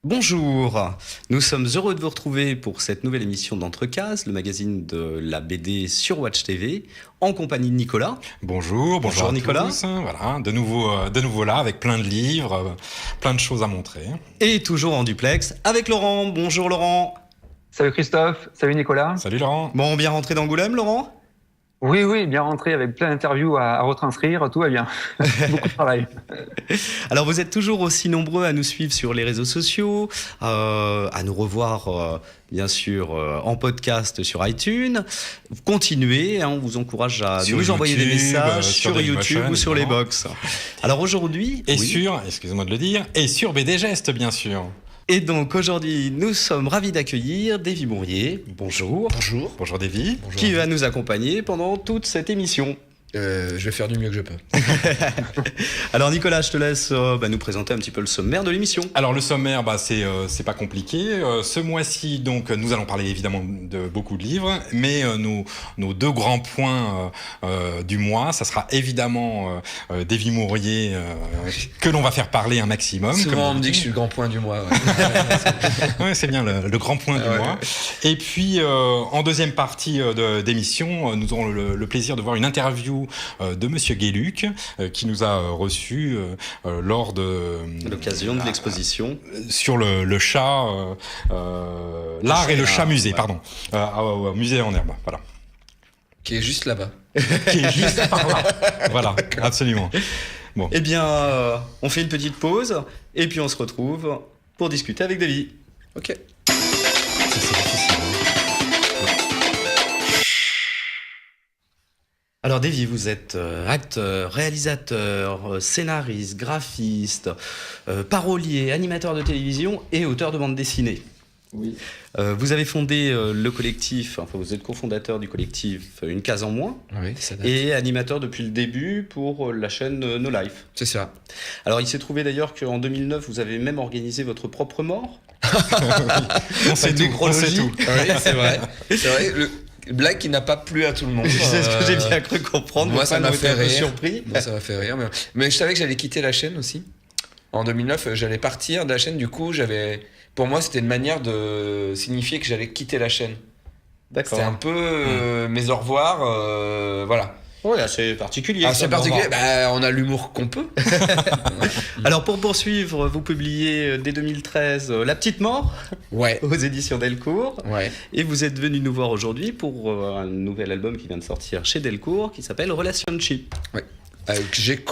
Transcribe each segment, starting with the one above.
Bonjour, nous sommes heureux de vous retrouver pour cette nouvelle émission d'Entrecases, le magazine de la BD sur Watch TV, en compagnie de Nicolas. Bonjour à Nicolas. tous. Voilà, de nouveau là, avec plein de livres, plein de choses à montrer. Et toujours en duplex avec Laurent. Bonjour Laurent. Salut Christophe, salut Nicolas. Salut Laurent. Bon, bien rentré d'Angoulême, Laurent ? Oui, bien rentré avec plein d'interviews à retranscrire, tout va bien. Beaucoup de travail. Alors vous êtes toujours aussi nombreux à nous suivre sur les réseaux sociaux, à nous revoir bien sûr en podcast sur iTunes. Continuez, on vous encourage à sur nous YouTube, envoyer des messages sur YouTube ou sur les évidemment. box. Alors aujourd'hui... Et excusez-moi de le dire, et sur BD Geste bien sûr. Et donc aujourd'hui, nous sommes ravis d'accueillir Davy Bourrier. Bonjour. Bonjour Davy. Qui va nous accompagner pendant toute cette émission. Je vais faire du mieux que je peux. Alors Nicolas, je te laisse nous présenter un petit peu le sommaire de l'émission. Alors le sommaire, c'est pas compliqué. Ce mois-ci, donc, nous allons parler évidemment de beaucoup de livres, mais nos deux grands points du mois, ça sera évidemment Davy Bourrier, que l'on va faire parler un maximum. Souvent on me dit que je suis le grand point du mois. Ouais. Ouais, c'est bien le grand point du mois. Et puis en deuxième partie d'émission, nous aurons le plaisir de voir une interview de Monsieur Guéluc, qui nous a reçus lors de l'occasion de l'exposition sur le chat, l'art et le chat musée, pardon, au musée en herbe, voilà. Qui est juste là-bas. Qui est juste par là. Voilà, absolument. Bon. Eh bien, on fait une petite pause et puis on se retrouve pour discuter avec Davy. Ok. C'est difficile. Alors Davy, vous êtes acteur, réalisateur, scénariste, graphiste, parolier, animateur de télévision et auteur de bande dessinée. Oui. Vous avez fondé le collectif, enfin vous êtes cofondateur du collectif Une Case en Moins, Oui, ça date. et animateur depuis le début pour la chaîne No Life. C'est ça. Alors il s'est trouvé d'ailleurs qu'en 2009, vous avez même organisé votre propre mort. On sait tout. Oui, c'est vrai. C'est vrai. Blague qui n'a pas plu à tout le monde. C'est ce que j'ai bien cru comprendre. Moi, ça m'a fait rire. Surpris. Moi, ça m'a fait rire. Mais je savais que j'allais quitter la chaîne aussi. En 2009, j'allais partir de la chaîne. Du coup, pour moi, c'était une manière de signifier que j'allais quitter la chaîne. D'accord. C'était un peu mes au revoir. Voilà. Oui, assez particulier. C'est particulier. On a l'humour qu'on peut. Alors, pour poursuivre, vous publiez dès 2013 La Petite Mort Ouais. aux éditions Delcourt. Ouais. Et vous êtes venu nous voir aujourd'hui pour un nouvel album qui vient de sortir chez Delcourt qui s'appelle Relationship. Ouais. Que j'ai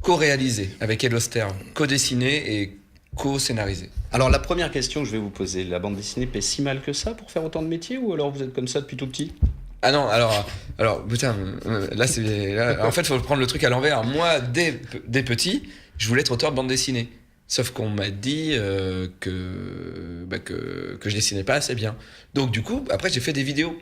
co-réalisé avec Ed Oster, co-dessiné et co-scénarisé. Alors, la première question que je vais vous poser, la bande dessinée paie si mal que ça pour faire autant de métiers ou alors vous êtes comme ça depuis tout petit ? Ah non, alors putain, là, en fait, il faut prendre le truc à l'envers. Moi, dès petit, je voulais être auteur de bande dessinée. Sauf qu'on m'a dit que je dessinais pas assez bien. Donc du coup, après, j'ai fait des vidéos.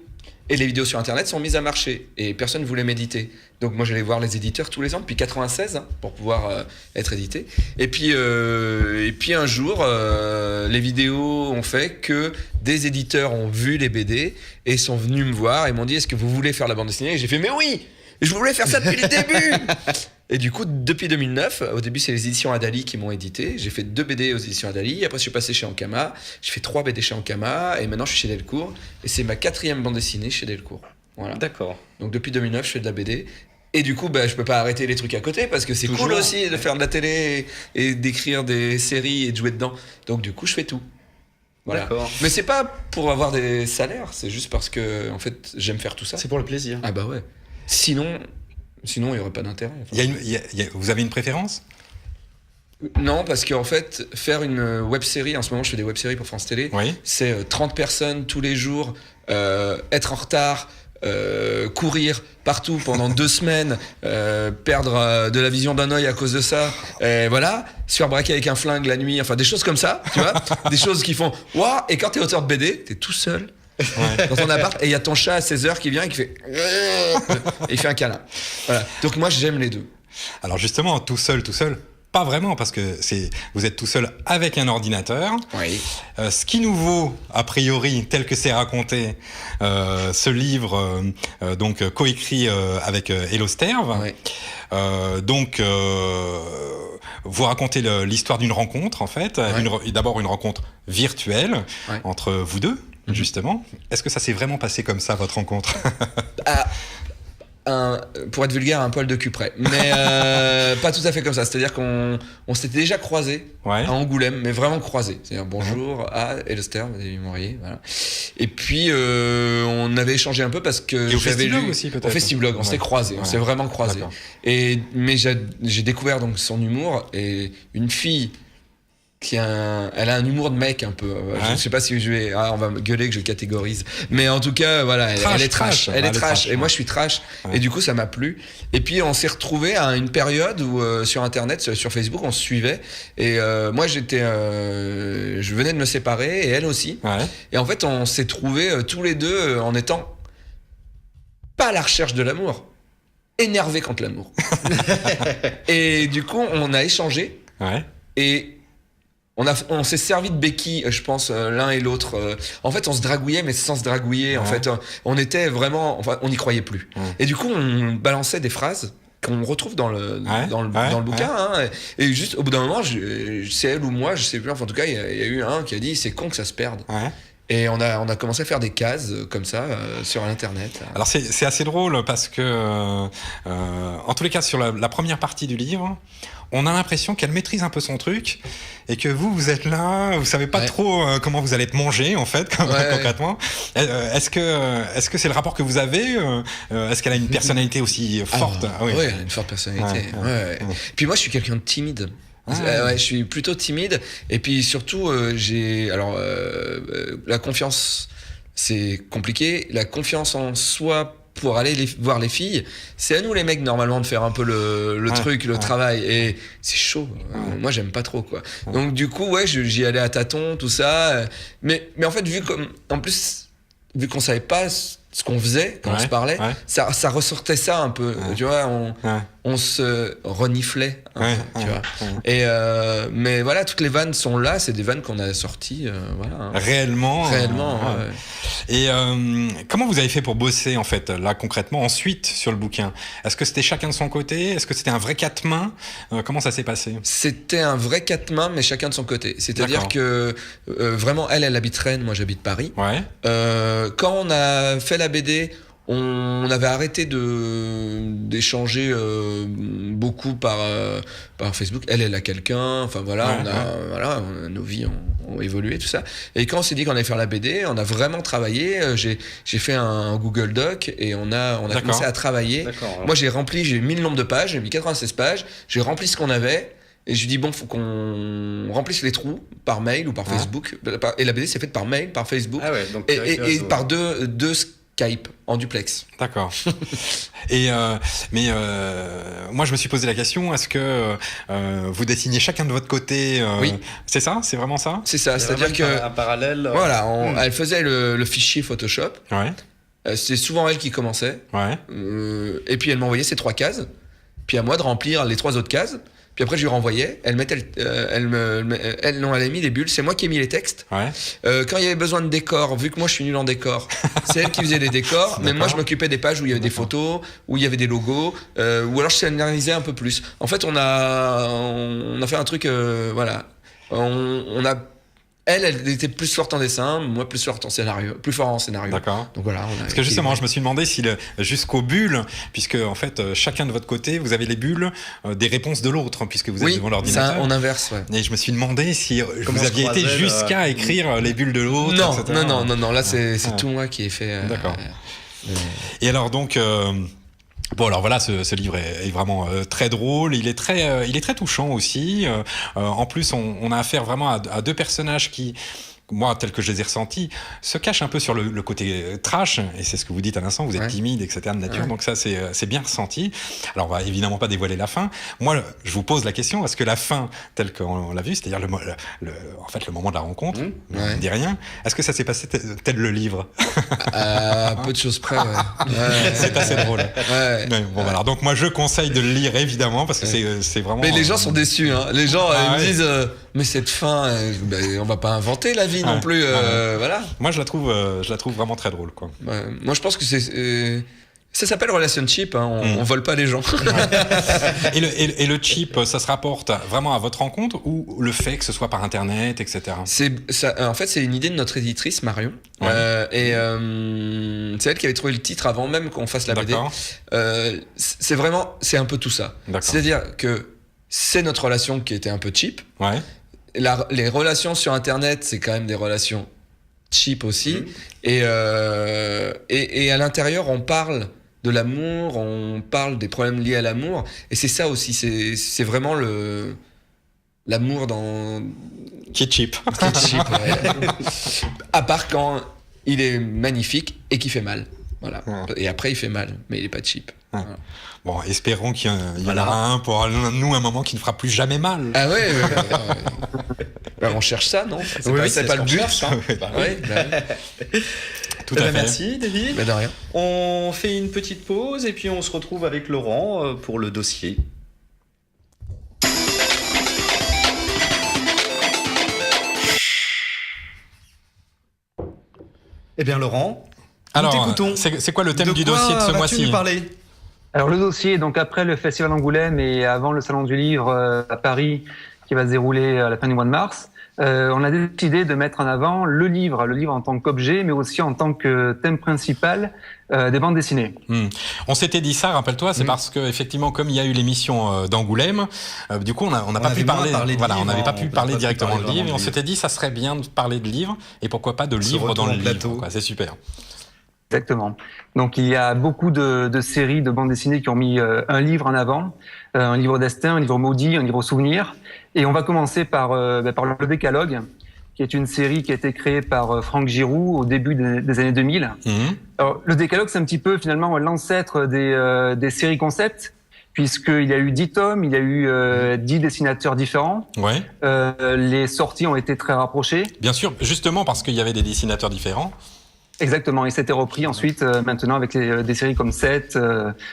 Et les vidéos sur Internet sont mises à marcher. Et personne ne voulait m'éditer. Donc moi, j'allais voir les éditeurs tous les ans, depuis 96, pour pouvoir être édité. Et puis un jour, les vidéos ont fait que des éditeurs ont vu les BD et sont venus me voir et m'ont dit « Est-ce que vous voulez faire la bande dessinée ?» Et j'ai fait « Mais oui ! Je voulais faire ça depuis le début !» Et du coup, depuis 2009, au début, c'est les éditions Adali qui m'ont édité. J'ai fait 2 BD aux éditions Adali. Après, je suis passé chez Ankama. J'ai fait 3 BD chez Ankama. Et maintenant, je suis chez Delcourt. Et c'est ma 4e bande dessinée chez Delcourt. Voilà. D'accord. Donc, depuis 2009, je fais de la BD. Et du coup, je peux pas arrêter les trucs à côté parce que c'est cool aussi de faire de la télé et d'écrire des séries et de jouer dedans. Donc, du coup, je fais tout. Voilà. D'accord. Mais c'est pas pour avoir des salaires. C'est juste parce que, en fait, j'aime faire tout ça. C'est pour le plaisir. Ah bah ouais. Sinon, il n'y aurait pas d'intérêt. Vous avez une préférence ? Non, parce qu'en fait, faire une web-série, en ce moment je fais des web-séries pour France Télé, Oui. c'est 30 personnes tous les jours, être en retard, courir partout pendant 2 semaines, perdre de la vision d'un œil à cause de ça, voilà, se faire braquer avec un flingue la nuit, enfin des choses comme ça, tu vois, des choses qui font « Waouh !» Et quand t'es auteur de BD, t'es tout seul. Ouais. Dans ton appart et il y a ton chat à 16h qui vient et qui fait et il fait un câlin. Voilà. Donc moi j'aime les deux. Alors justement, tout seul, pas vraiment, parce que vous êtes tout seul avec un ordinateur. Oui. Ce qui nous vaut, a priori, tel que c'est raconté, ce livre donc coécrit avec Hello Sterve. Oui. Vous racontez l'histoire d'une rencontre, en fait. Ouais. D'abord une rencontre virtuelle entre vous deux, justement. Est-ce que ça s'est vraiment passé comme ça, votre rencontre? Pour être vulgaire, un poil de cul près. Mais pas tout à fait comme ça. C'est-à-dire qu'on s'était déjà croisés à Angoulême, mais vraiment croisés. C'est-à-dire bonjour, Hello Sterve, David Morier, voilà. Et puis on avait échangé un peu parce que j'avais lu aussi, peut-être. au Festiblog, on s'était croisés, on s'est vraiment croisés. Mais j'ai découvert donc son humour, et une fille elle a un humour de mec un peu. Je sais pas si je vais. On va me gueuler que je catégorise. Mais en tout cas, voilà, elle est trash. Elle est trash. Et moi, je suis trash. Et du coup, ça m'a plu. Et puis, on s'est retrouvés à une période où, sur Internet, sur Facebook, on se suivait. Et moi, je venais de me séparer, et elle aussi. Ouais. Et en fait, on s'est trouvés tous les deux en étant pas à la recherche de l'amour, énervés contre l'amour. Et du coup, on a échangé. Ouais. Et on s'est servi de béquilles, je pense, l'un et l'autre. En fait, on se dragouillait, mais sans se dragouiller. En fait, on était vraiment... Enfin, on n'y croyait plus. Et du coup, on balançait des phrases qu'on retrouve dans le bouquin. Hein, et juste, au bout d'un moment, c'est elle ou moi, je sais plus. Enfin, en tout cas, il y a eu un qui a dit « C'est con que ça se perde ». Et on a commencé à faire des cases comme ça sur Internet. Alors c'est assez drôle parce que, en tous les cas, sur la première partie du livre, on a l'impression qu'elle maîtrise un peu son truc et que vous êtes là, vous savez pas trop comment vous allez être mangé en fait, concrètement. Est-ce que c'est le rapport que vous avez Est-ce qu'elle a une personnalité aussi forte? Oui, elle a une forte personnalité. Puis moi, je suis quelqu'un de timide. Je suis plutôt timide, et puis surtout la confiance, c'est compliqué. La confiance en soi pour aller voir les filles, c'est à nous les mecs normalement de faire un peu le truc, le travail, et c'est chaud. Moi j'aime pas trop quoi. Donc du coup j'y allais à tâtons, tout ça, mais en fait vu qu'on savait pas ce qu'on faisait quand on se parlait, ça ressortait ça un peu, tu vois, on se reniflait un peu, tu vois. Et mais voilà, toutes les vannes sont là, c'est des vannes qu'on a sorties, voilà. Réellement. Ouais. Et comment vous avez fait pour bosser en fait là concrètement ensuite sur le bouquin? Est-ce que c'était chacun de son côté? Est-ce que c'était un vrai quatre mains? Comment ça s'est passé? C'était un vrai quatre mains, mais chacun de son côté. C'est-à-dire que vraiment elle habite Rennes, moi j'habite Paris. Quand on a fait la BD, on avait arrêté d'échanger beaucoup par Facebook. Elle a quelqu'un. Enfin voilà, nos vies ont évolué, tout ça. Et quand on s'est dit qu'on allait faire la BD, on a vraiment travaillé. J'ai fait un Google Doc et on a commencé à travailler. Moi j'ai mis le nombre de pages, j'ai mis 96 pages. J'ai rempli ce qu'on avait. Et je lui dis, faut qu'on remplisse les trous par mail ou par Facebook. Et la BD s'est faite par mail, par Facebook. Donc et par deux Skype en duplex. D'accord. Et moi je me suis posé la question, est-ce que vous dessinez chacun de votre côté Oui. C'est ça? C'est vraiment ça? C'est ça, c'est-à-dire que un parallèle. Voilà, elle faisait le fichier Photoshop. C'est souvent elle qui commençait. Et puis elle m'envoyait ces 3 cases. Puis à moi de remplir les 3 autres cases. Puis après, je lui renvoyais. Elle avait mis des bulles. C'est moi qui ai mis les textes. Quand il y avait besoin de décors, vu que moi, je suis nul en décors, c'est elle qui faisait les décors. Mais moi, je m'occupais des pages où il y avait des photos, où il y avait des logos, ou alors je scénarisais un peu plus. En fait, on a fait un truc, voilà. Elle était plus forte en dessin, moi plus fort en scénario. D'accord. Donc voilà. Parce que justement, je me suis demandé si jusqu'aux bulles, puisque en fait, chacun de votre côté, vous avez les bulles des réponses de l'autre, puisque vous êtes devant l'ordinateur. Oui, on inverse, Et je me suis demandé si vous aviez été jusqu'à écrire les bulles de l'autre, etc. Non. Là, c'est tout moi qui ai fait. D'accord. Et alors donc. Bon alors voilà, ce livre est vraiment très drôle, il est très touchant aussi. En plus, on a affaire vraiment à 2 personnages qui moi, tel que je les ai ressentis, se cachent un peu sur le côté trash, et c'est ce que vous dites à l'instant, vous êtes timide, etc. de nature, donc ça, c'est bien ressenti. Alors, on va évidemment pas dévoiler la fin. Moi, je vous pose la question, est-ce que la fin, telle qu'on l'a vue, c'est-à-dire en fait, le moment de la rencontre, on ne dit rien, est-ce que ça s'est passé tel le livre? Peu de choses près, C'est assez drôle. Bon, alors, donc moi, je conseille de le lire, évidemment, parce que c'est vraiment... Mais les gens sont déçus, hein. Les gens me disent mais cette fin, on va pas inventer la vie non plus, voilà. Moi, je la trouve vraiment très drôle, quoi. Moi, je pense que ça s'appelle relationship, hein. On vole pas les gens. Et le cheap, ça se rapporte vraiment à votre rencontre ou le fait que ce soit par internet, etc. En fait, c'est une idée de notre éditrice Marion, et c'est elle qui avait trouvé le titre avant même qu'on fasse la BD. C'est un peu tout ça. C'est-à-dire que c'est notre relation qui était un peu cheap. Les relations sur internet, c'est quand même des relations cheap aussi. Et à l'intérieur, on parle de l'amour, on parle des problèmes liés à l'amour, et c'est ça aussi, c'est vraiment l'amour qui est cheap. À part quand il est magnifique et qu'il fait mal. Voilà. Et après, il fait mal, mais il est pas cheap. Voilà. Bon, espérons qu'il y en aura un pour nous, un moment qui ne fera plus jamais mal. Ah ouais. On cherche ça, non? C'est pas le but. Tout à fait. Merci, David. De rien. On fait une petite pause et puis on se retrouve avec Laurent pour le dossier. Eh bien, Laurent, nous t'écoutons. C'est quoi le thème du dossier de ce mois-ci? Nous parler? Alors, le dossier, donc après le Festival d'Angoulême et avant le Salon du Livre à Paris, qui va se dérouler à la fin du mois de mars, on a décidé de mettre en avant le livre en tant qu'objet, mais aussi en tant que thème principal des bandes dessinées. On s'était dit ça, rappelle-toi, c'est parce que effectivement, comme il y a eu l'émission d'Angoulême, du coup, on n'a pas pu parler. On n'avait pas pu parler directement de livre, et on s'était dit, ça serait bien de parler de livre, et pourquoi pas de livre dans le livre. C'est super. Exactement. Donc il y a beaucoup de séries de bandes dessinées qui ont mis un livre en avant, un livre destin, un livre maudit, un livre souvenir. Et on va commencer par le Décalogue, qui est une série qui a été créée par Franck Giroux au début des années 2000. Alors, le Décalogue, c'est un petit peu finalement l'ancêtre des séries concept, puisqu'il y a eu 10 tomes, il y a eu 10 dessinateurs différents. Les sorties ont été très rapprochées. Bien sûr, justement parce qu'il y avait des dessinateurs différents. Exactement, et c'était repris ensuite maintenant avec des séries comme 7,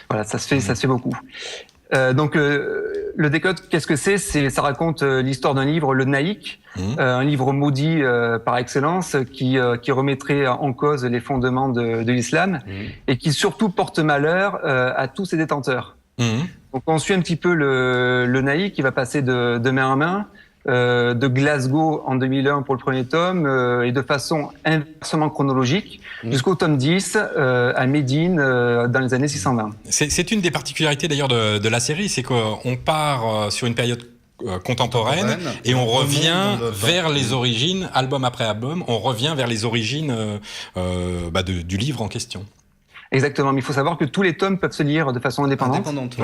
voilà, ça se fait beaucoup. Donc le Décalogue, qu'est-ce que c'est? Ça raconte l'histoire d'un livre, le Naïk, un livre maudit par excellence qui remettrait en cause les fondements de l'islam et qui surtout porte malheur à tous ses détenteurs. Donc on suit un petit peu le Naïk qui va passer de main en main. De Glasgow en 2001 pour le premier tome et de façon inversement chronologique jusqu'au tome 10 à Médine dans les années 620. C'est une des particularités d'ailleurs de la série, c'est qu'on part sur une période contemporaine et on revient vers les origines, album après album, on revient vers les origines du livre en question. Exactement, mais il faut savoir que tous les tomes peuvent se lire de façon indépendante.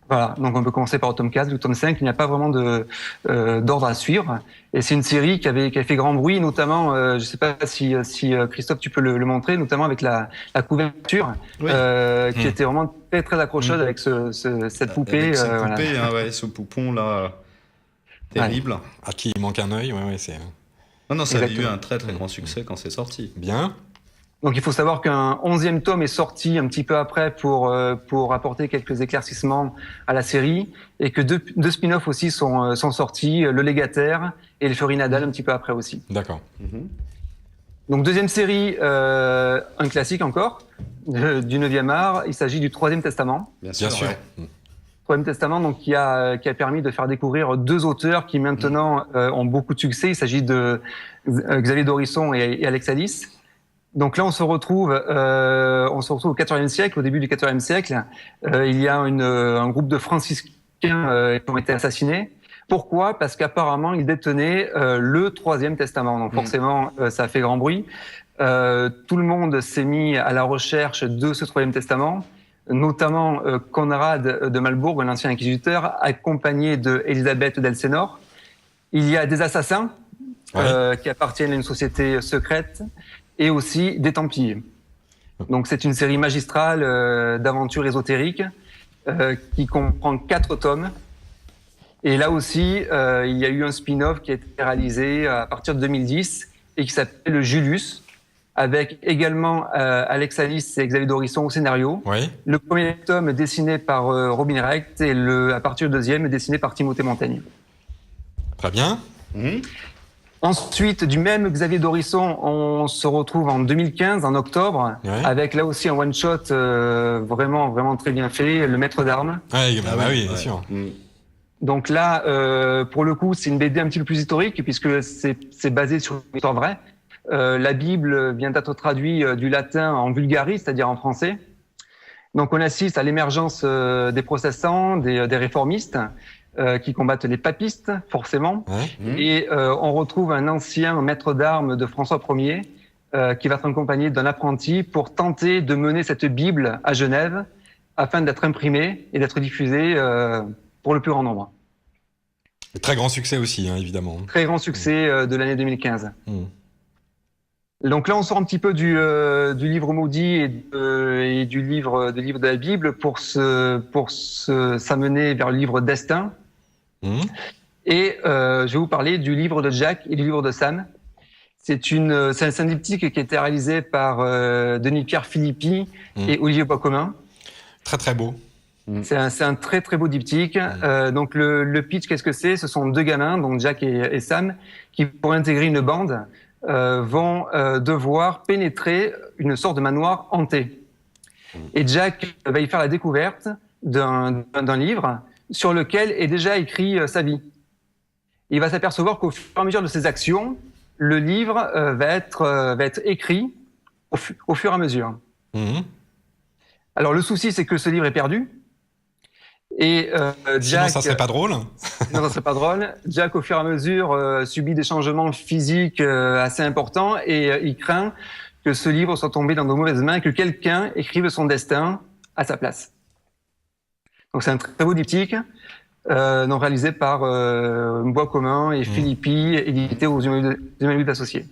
Voilà, donc on peut commencer par le tome 4 ou le tome 5, il n'y a pas vraiment d'ordre à suivre. Et c'est une série qui a fait grand bruit, notamment, je ne sais pas si Christophe, tu peux le montrer, notamment avec la couverture, qui était vraiment très, très accrocheuse avec cette poupée. Avec cette poupée, ce poupon-là, terrible. À qui il manque un œil, c'est... Non, ça avait eu un très, très grand succès quand c'est sorti. Bien. Donc il faut savoir qu'un 11e tome est sorti un petit peu après pour apporter quelques éclaircissements à la série et que deux spin-offs aussi sont sortis, Le Légataire et Le Nadal un petit peu après aussi. D'accord. Donc deuxième série, un classique encore, du 9e art, il s'agit du Troisième Testament. Bien sûr. Troisième Testament, donc qui a permis de faire découvrir deux auteurs qui maintenant ont beaucoup de succès. Il s'agit de Xavier Dorisson et Alex Alice. Donc là, on se retrouve au XIVe siècle, au début du XIVe siècle. Il y a un groupe de franciscains qui ont été assassinés. Pourquoi? Parce qu'apparemment, ils détenaient le Troisième Testament. Donc forcément, ça a fait grand bruit. Tout le monde s'est mis à la recherche de ce Troisième Testament, notamment Conrad de Malbourg, un ancien inquisiteur, accompagné de Élisabeth d'Elsénor. Il y a des assassins. qui appartiennent à une société secrète, et aussi des Templiers. Donc c'est une série magistrale d'aventures ésotériques qui comprend 4 tomes. Et là aussi, il y a eu un spin-off qui a été réalisé à partir de 2010 et qui s'appelle le Julius, avec également Alex Alice et Xavier Dorisson au scénario. Oui. Le premier tome dessiné par Robin Recht et à partir du deuxième dessiné par Timothée Montaigne. Très bien. Ensuite, du même Xavier Dorisson, on se retrouve en 2015, en octobre, avec là aussi un one-shot vraiment, vraiment très bien fait, Le Maître d'Armes. Oui, bien sûr. Donc là, pour le coup, c'est une BD un petit peu plus historique, puisque c'est basé sur une histoire vraie. La Bible vient d'être traduite du latin en vulgaris, c'est-à-dire en français. Donc on assiste à l'émergence des protestants, des réformistes, qui combattent les papistes, forcément. Et on retrouve un ancien maître d'armes de François Ier, qui va être accompagné d'un apprenti pour tenter de mener cette Bible à Genève, afin d'être imprimée et d'être diffusée pour le plus grand nombre. Très grand succès aussi, évidemment. Très grand succès de l'année 2015. Donc là, on sort un petit peu du livre maudit et du livre de la Bible pour s'amener vers le livre Destin. Et je vais vous parler du livre de Jack et du livre de Sam. C'est un diptyque qui a été réalisé par Denis-Pierre Philippi et Olivier Boiscomin. Très très beau. C'est un très très beau diptyque. Donc le pitch, qu'est-ce que c'est? Ce sont 2 gamins, donc Jack et Sam, qui pour intégrer une bande vont devoir pénétrer une sorte de manoir hanté. Et Jack va y faire la découverte d'un livre sur lequel est déjà écrit sa vie. Il va s'apercevoir qu'au fur et à mesure de ses actions, le livre va être écrit au fur et à mesure. Alors le souci, c'est que ce livre est perdu. Et Jack, sinon, ça serait pas drôle. Sinon, ça serait pas drôle. Jack, au fur et à mesure, subit des changements physiques assez importants et il craint que ce livre soit tombé dans de mauvaises mains et que quelqu'un écrive son destin à sa place. Donc c'est un très beau diptyque, donc réalisé par Boiscomin et Philippi, édité aux Humanoïdes Associés.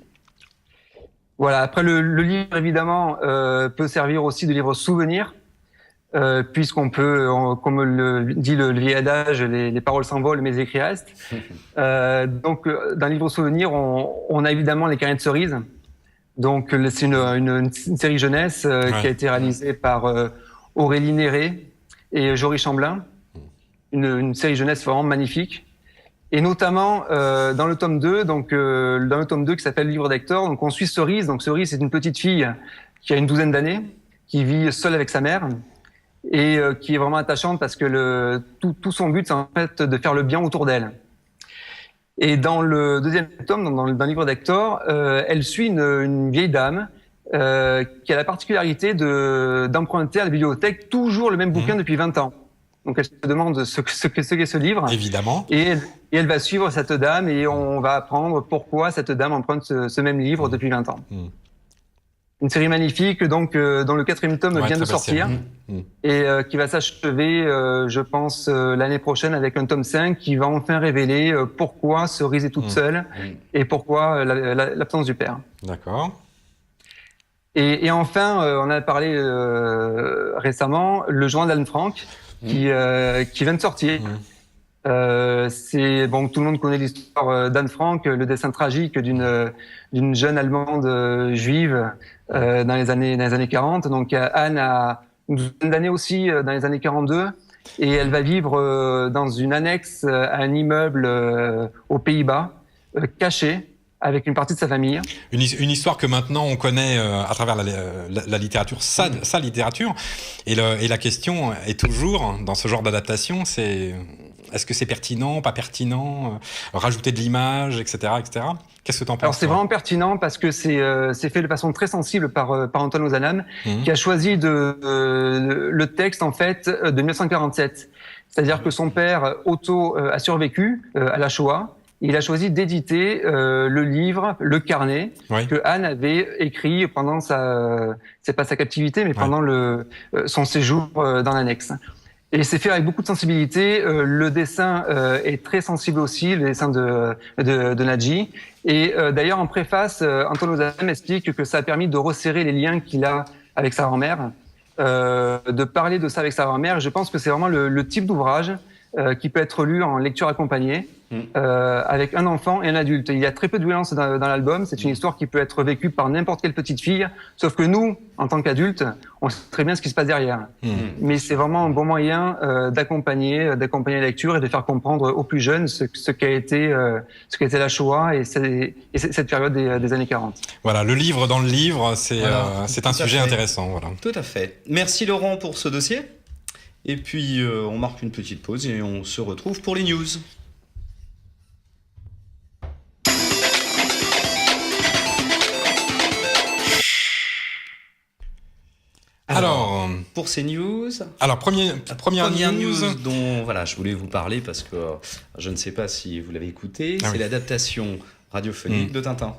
Voilà. Après, le livre évidemment peut servir aussi de livre souvenir. Puisqu'on peut, comme le dit le vieil adage, les paroles s'envolent mais les écrits restent. Donc, dans le livre souvenir, on a évidemment les carnets de cerises. Donc, c'est une série jeunesse qui a été réalisée par Aurélie Néré et Jory Chamblin. Une série jeunesse vraiment magnifique. Et notamment dans le tome 2, donc dans le tome 2 qui s'appelle le livre d'Hector, donc on suit Cerise. Donc Cerise, c'est une petite fille qui a une 12aine d'années, qui vit seule avec sa mère. Et qui est vraiment attachante parce que tout son but, c'est en fait de faire le bien autour d'elle. Et dans le deuxième tome, dans le livre d'Hector, elle suit une vieille dame qui a la particularité d'emprunter à la bibliothèque toujours le même bouquin depuis 20 ans. Donc elle se demande ce qu'est ce livre. Évidemment. Et elle va suivre cette dame et on va apprendre pourquoi cette dame emprunte ce même livre depuis 20 ans. Une série magnifique, donc dont le 4e tome vient de sortir et qui va s'achever, je pense, l'année prochaine avec un tome 5 qui va enfin révéler pourquoi Cerise est toute seule et pourquoi l'absence du père. D'accord. Et enfin, on a parlé récemment, le journal d'Anne Frank qui vient de sortir. C'est bon, tout le monde connaît l'histoire d'Anne Frank, le destin tragique d'une jeune Allemande juive dans les années 40. Donc Anne a une douzaine d'années aussi dans les années 42 et elle va vivre dans une annexe à un immeuble aux Pays-Bas, cachée avec une partie de sa famille. Une histoire que maintenant on connaît à travers la littérature, sa littérature. Et la question est toujours, dans ce genre d'adaptation, c'est est-ce que c'est pertinent, pas pertinent, rajouter de l'image, etc., etc. Qu'est-ce que tu en penses? Alors c'est vraiment pertinent parce que c'est fait de façon très sensible par Antoine Ozanam, qui a choisi le texte en fait de 1947. C'est-à-dire que son père Otto a survécu à la Shoah. Il a choisi d'éditer le livre, le carnet que Anne avait écrit pendant c'est pas sa captivité, mais pendant son séjour dans l'annexe. Et c'est fait avec beaucoup de sensibilité. Le dessin est très sensible aussi, le dessin de Nadji. Et d'ailleurs, en préface, Anton Ozanam explique que ça a permis de resserrer les liens qu'il a avec sa grand-mère, de parler de ça avec sa grand-mère. Et je pense que c'est vraiment le type d'ouvrage qui peut être lu en lecture accompagnée avec un enfant et un adulte. Il y a très peu de violence dans l'album. C'est une histoire qui peut être vécue par n'importe quelle petite fille, sauf que nous, en tant qu'adultes, on sait très bien ce qui se passe derrière. Mais c'est vraiment un bon moyen d'accompagner la lecture et de faire comprendre aux plus jeunes ce qu'a été la Shoah et cette période des années 40. Voilà, le livre dans le livre, c'est un sujet intéressant. Voilà. Tout à fait. Merci Laurent pour ce dossier. Et puis, on marque une petite pause et on se retrouve pour les news. Alors, pour ces news. Première news dont voilà, je voulais vous parler parce que je ne sais pas si vous l'avez écouté. C'est l'adaptation radiophonique de Tintin.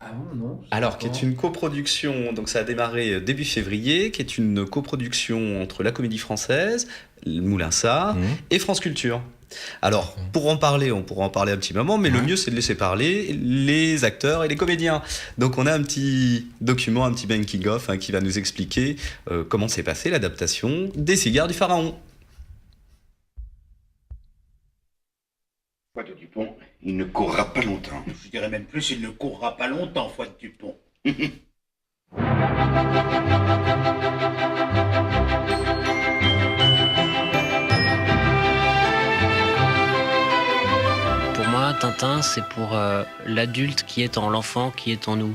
Ah bon, non. Alors, qui est une coproduction, donc ça a démarré début février, qui est une coproduction entre la Comédie Française, le Moulin Sarr et France Culture. Alors, pour en parler, on pourra en parler un petit moment, mais le mieux, c'est de laisser parler les acteurs et les comédiens. Donc, on a un petit document, un petit making-of qui va nous expliquer comment s'est passée l'adaptation des Cigares du Pharaon. Fouad Dupont, il ne courra pas longtemps. Je dirais même plus, il ne courra pas longtemps, Fouad Dupont. Pour moi, Tintin, c'est pour l'adulte qui est en l'enfant qui est en nous.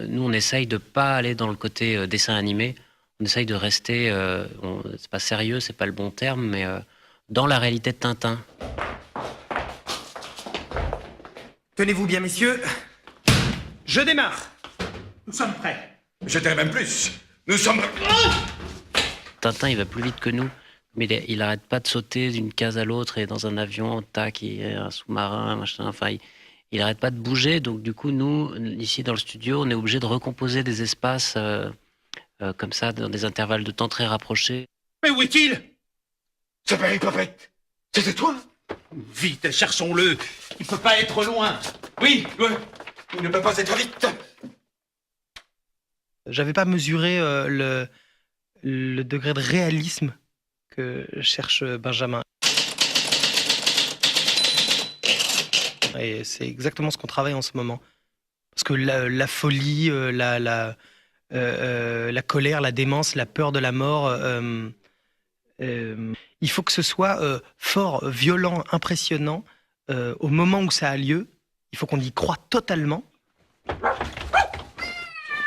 Nous, on essaye de pas aller dans le côté dessin animé. On essaye de rester, c'est pas sérieux, c'est pas le bon terme, mais dans la réalité de Tintin. Tenez-vous bien, messieurs. Je démarre. Nous sommes prêts. Je dirais même plus. Nous sommes... Tintin, il va plus vite que nous, mais il arrête pas de sauter d'une case à l'autre et dans un avion, tac, il y a un sous-marin, machin, enfin, il arrête pas de bouger. Donc du coup, nous, ici dans le studio, on est obligé de recomposer des espaces comme ça, dans des intervalles de temps très rapprochés. Mais où est-il? Ça paraît pas bête. C'était toi? Vite, cherchons-le. Il peut pas être loin. Oui. Il ne peut pas être vite. J'avais pas mesuré le degré de réalisme que cherche Benjamin. Et c'est exactement ce qu'on travaille en ce moment. Parce que la folie, la colère, la démence, la peur de la mort, il faut que ce soit fort, violent, impressionnant au moment où ça a lieu. Il faut qu'on y croie totalement.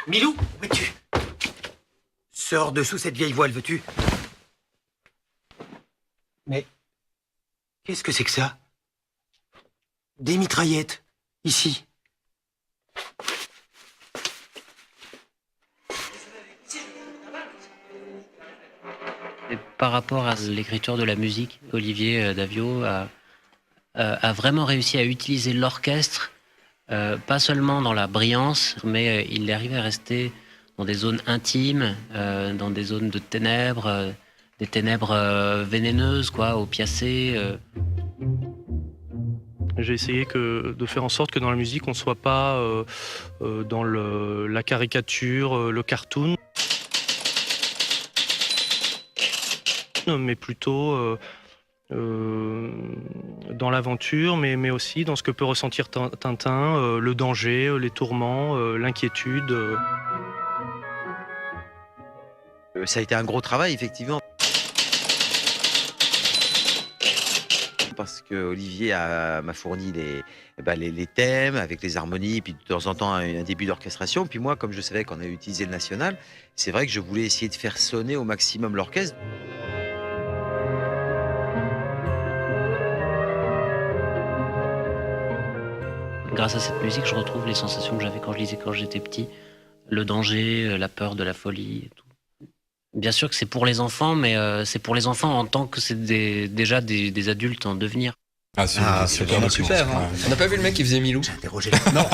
Milou, où es-tu? Sors de sous cette vieille voile, veux-tu? Mais qu'est-ce que c'est que ça? Des mitraillettes, ici. Et par rapport à l'écriture de la musique, Olivier Daviau a vraiment réussi à utiliser l'orchestre, pas seulement dans la brillance, mais il est arrivé à rester dans des zones intimes, dans des zones de ténèbres, des ténèbres vénéneuses, quoi, opiacées. J'ai essayé de faire en sorte que dans la musique, on ne soit pas dans la caricature, le cartoon, mais plutôt dans l'aventure, mais aussi dans ce que peut ressentir Tintin, le danger, les tourments, l'inquiétude. Ça a été un gros travail, effectivement. Parce que Olivier m'a fourni les thèmes avec les harmonies, puis de temps en temps un début d'orchestration. Puis moi, comme je savais qu'on avait utilisé le national, c'est vrai que je voulais essayer de faire sonner au maximum l'orchestre. Grâce à cette musique, je retrouve les sensations que j'avais quand je lisais quand j'étais petit. Le danger, la peur de la folie et tout. Bien sûr que c'est pour les enfants, mais c'est pour les enfants en tant que c'est déjà des adultes en devenir. c'est vraiment super. Hein. On n'a pas vu le mec qui faisait Milou? J'ai interrogé. Non,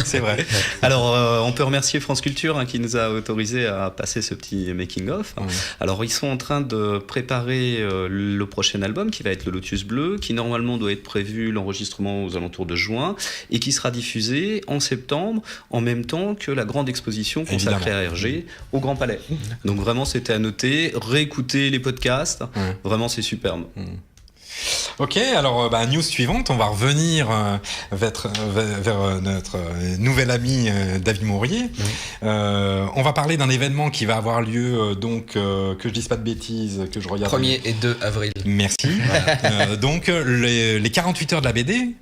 C'est vrai. Alors, on peut remercier France Culture qui nous a autorisé à passer ce petit making-of. Alors, ils sont en train de préparer le prochain album qui va être le Lotus Bleu, qui normalement doit être prévu l'enregistrement aux alentours de juin et qui sera diffusé en septembre, en même temps que la grande exposition consacrée à Hergé au Grand Palais. Donc vraiment, c'était à noter. Réécouter les podcasts, vraiment, c'est superbe. Ok, alors news suivante, on va revenir vers notre nouvel ami David Mourier. On va parler d'un événement qui va avoir lieu, que je dise pas de bêtises, que je regarde. 1er et 2 avril. Merci. Donc les 48 heures de la BD,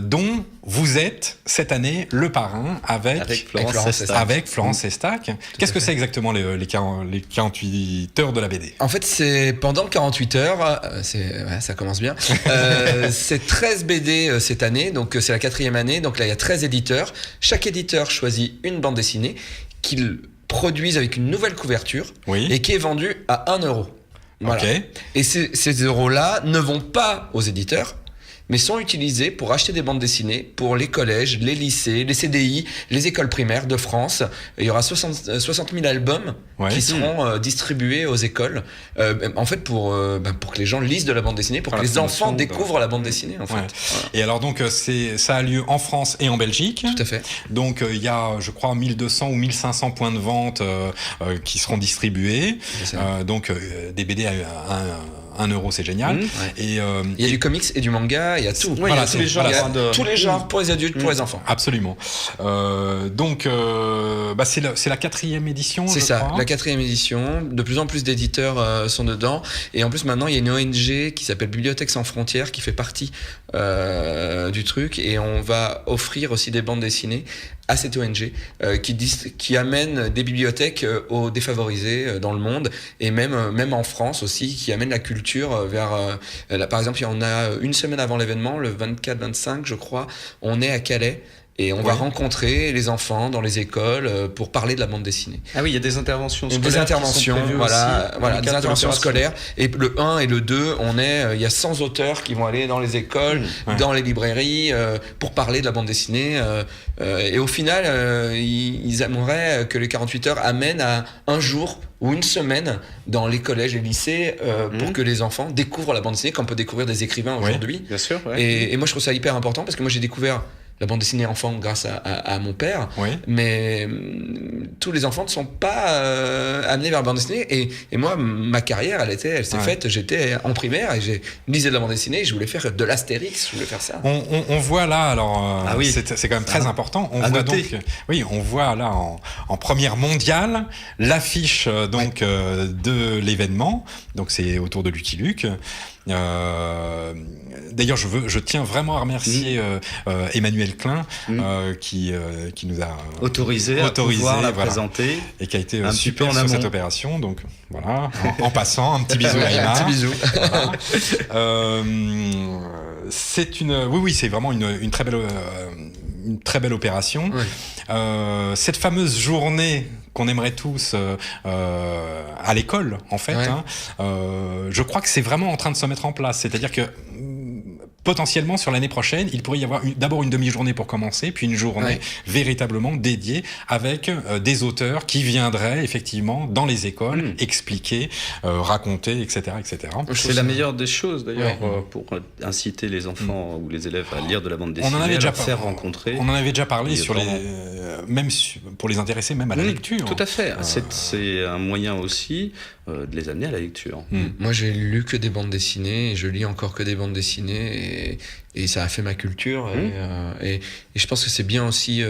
dont vous êtes cette année le parrain avec Florence Estac. Qu'est-ce que c'est exactement les 48 heures de la BD? En fait, c'est pendant 48 heures, ça commence bien. C'est 13 BD cette année, donc c'est la 4e année. Donc là, il y a 13 éditeurs. Chaque éditeur choisit une bande dessinée qu'ils produisent avec une nouvelle couverture et qui est vendue à 1 euro. Voilà. Et ces euros-là ne vont pas aux éditeurs, mais sont utilisés pour acheter des bandes dessinées pour les collèges, les lycées, les CDI, les écoles primaires de France. Il y aura 60 000 albums qui seront distribués aux écoles, en fait pour que les gens lisent de la bande dessinée, pour que les enfants découvrent la bande dessinée. En fait. Et alors donc ça a lieu en France et en Belgique. Tout à fait. Donc il y a, je crois, 1200 ou 1500 points de vente qui seront distribués. Donc des BD à 1 euro, c'est génial. Et il y a du comics et du manga, il y a tout. Il y a tous les genres. Tous les genres pour les adultes, pour les enfants. Absolument. Donc c'est la 4e édition. C'est ça, crois. la 4e édition. De plus en plus d'éditeurs sont dedans. Et en plus maintenant il y a une ONG qui s'appelle Bibliothèques sans frontières qui fait partie du truc. Et on va offrir aussi des bandes dessinées à cette ONG qui amène des bibliothèques aux défavorisés dans le monde, et même en France aussi, qui amène la culture vers là, par exemple, on a une semaine avant l'événement, le 24-25 je crois, on est à Calais. Et on va rencontrer les enfants dans les écoles pour parler de la bande dessinée. Ah oui, il y a des interventions scolaires. Des interventions, des interventions scolaires. Et le 1 et le 2, il y a 100 auteurs qui vont aller dans les écoles, dans les librairies, pour parler de la bande dessinée. Et au final, ils aimeraient que les 48 heures amènent à un jour ou une semaine dans les collèges et lycées pour que les enfants découvrent la bande dessinée, comme on peut découvrir des écrivains aujourd'hui. Bien sûr. Et moi, je trouve ça hyper important parce que moi, j'ai découvert la bande dessinée enfant grâce à mon père, mais tous les enfants ne sont pas amenés vers la bande dessinée, et moi ma carrière elle s'est faite, j'étais en primaire et j'ai lisé de la bande dessinée et je voulais faire de l'Astérix, je voulais faire ça. On voit là, alors c'est quand même très important, on voit là en première mondiale l'affiche de l'événement, donc c'est autour de Lucky Luke. D'ailleurs, je tiens vraiment à remercier Emmanuel Klein qui nous a autorisé à pouvoir la présenter et qui a été super sur cette opération. Donc voilà, en passant, un petit bisou à Emma. Un petit bisou. C'est vraiment une très belle opération. Cette fameuse journée qu'on aimerait tous à l'école, en fait, je crois que c'est vraiment en train de se mettre en place. C'est-à-dire que potentiellement, sur l'année prochaine, il pourrait y avoir d'abord une demi-journée pour commencer, puis une journée véritablement dédiée avec des auteurs qui viendraient effectivement dans les écoles expliquer, raconter, etc. C'est la meilleure des choses, d'ailleurs, pour inciter les enfants ou les élèves à lire de la bande dessinée, faire rencontrer. On en avait déjà parlé même pour les intéresser même à la lecture. Tout à fait. C'est un moyen aussi de les amener à la lecture. Moi, j'ai lu que des bandes dessinées et je lis encore que des bandes dessinées et ça a fait ma culture. Et je pense que c'est bien aussi.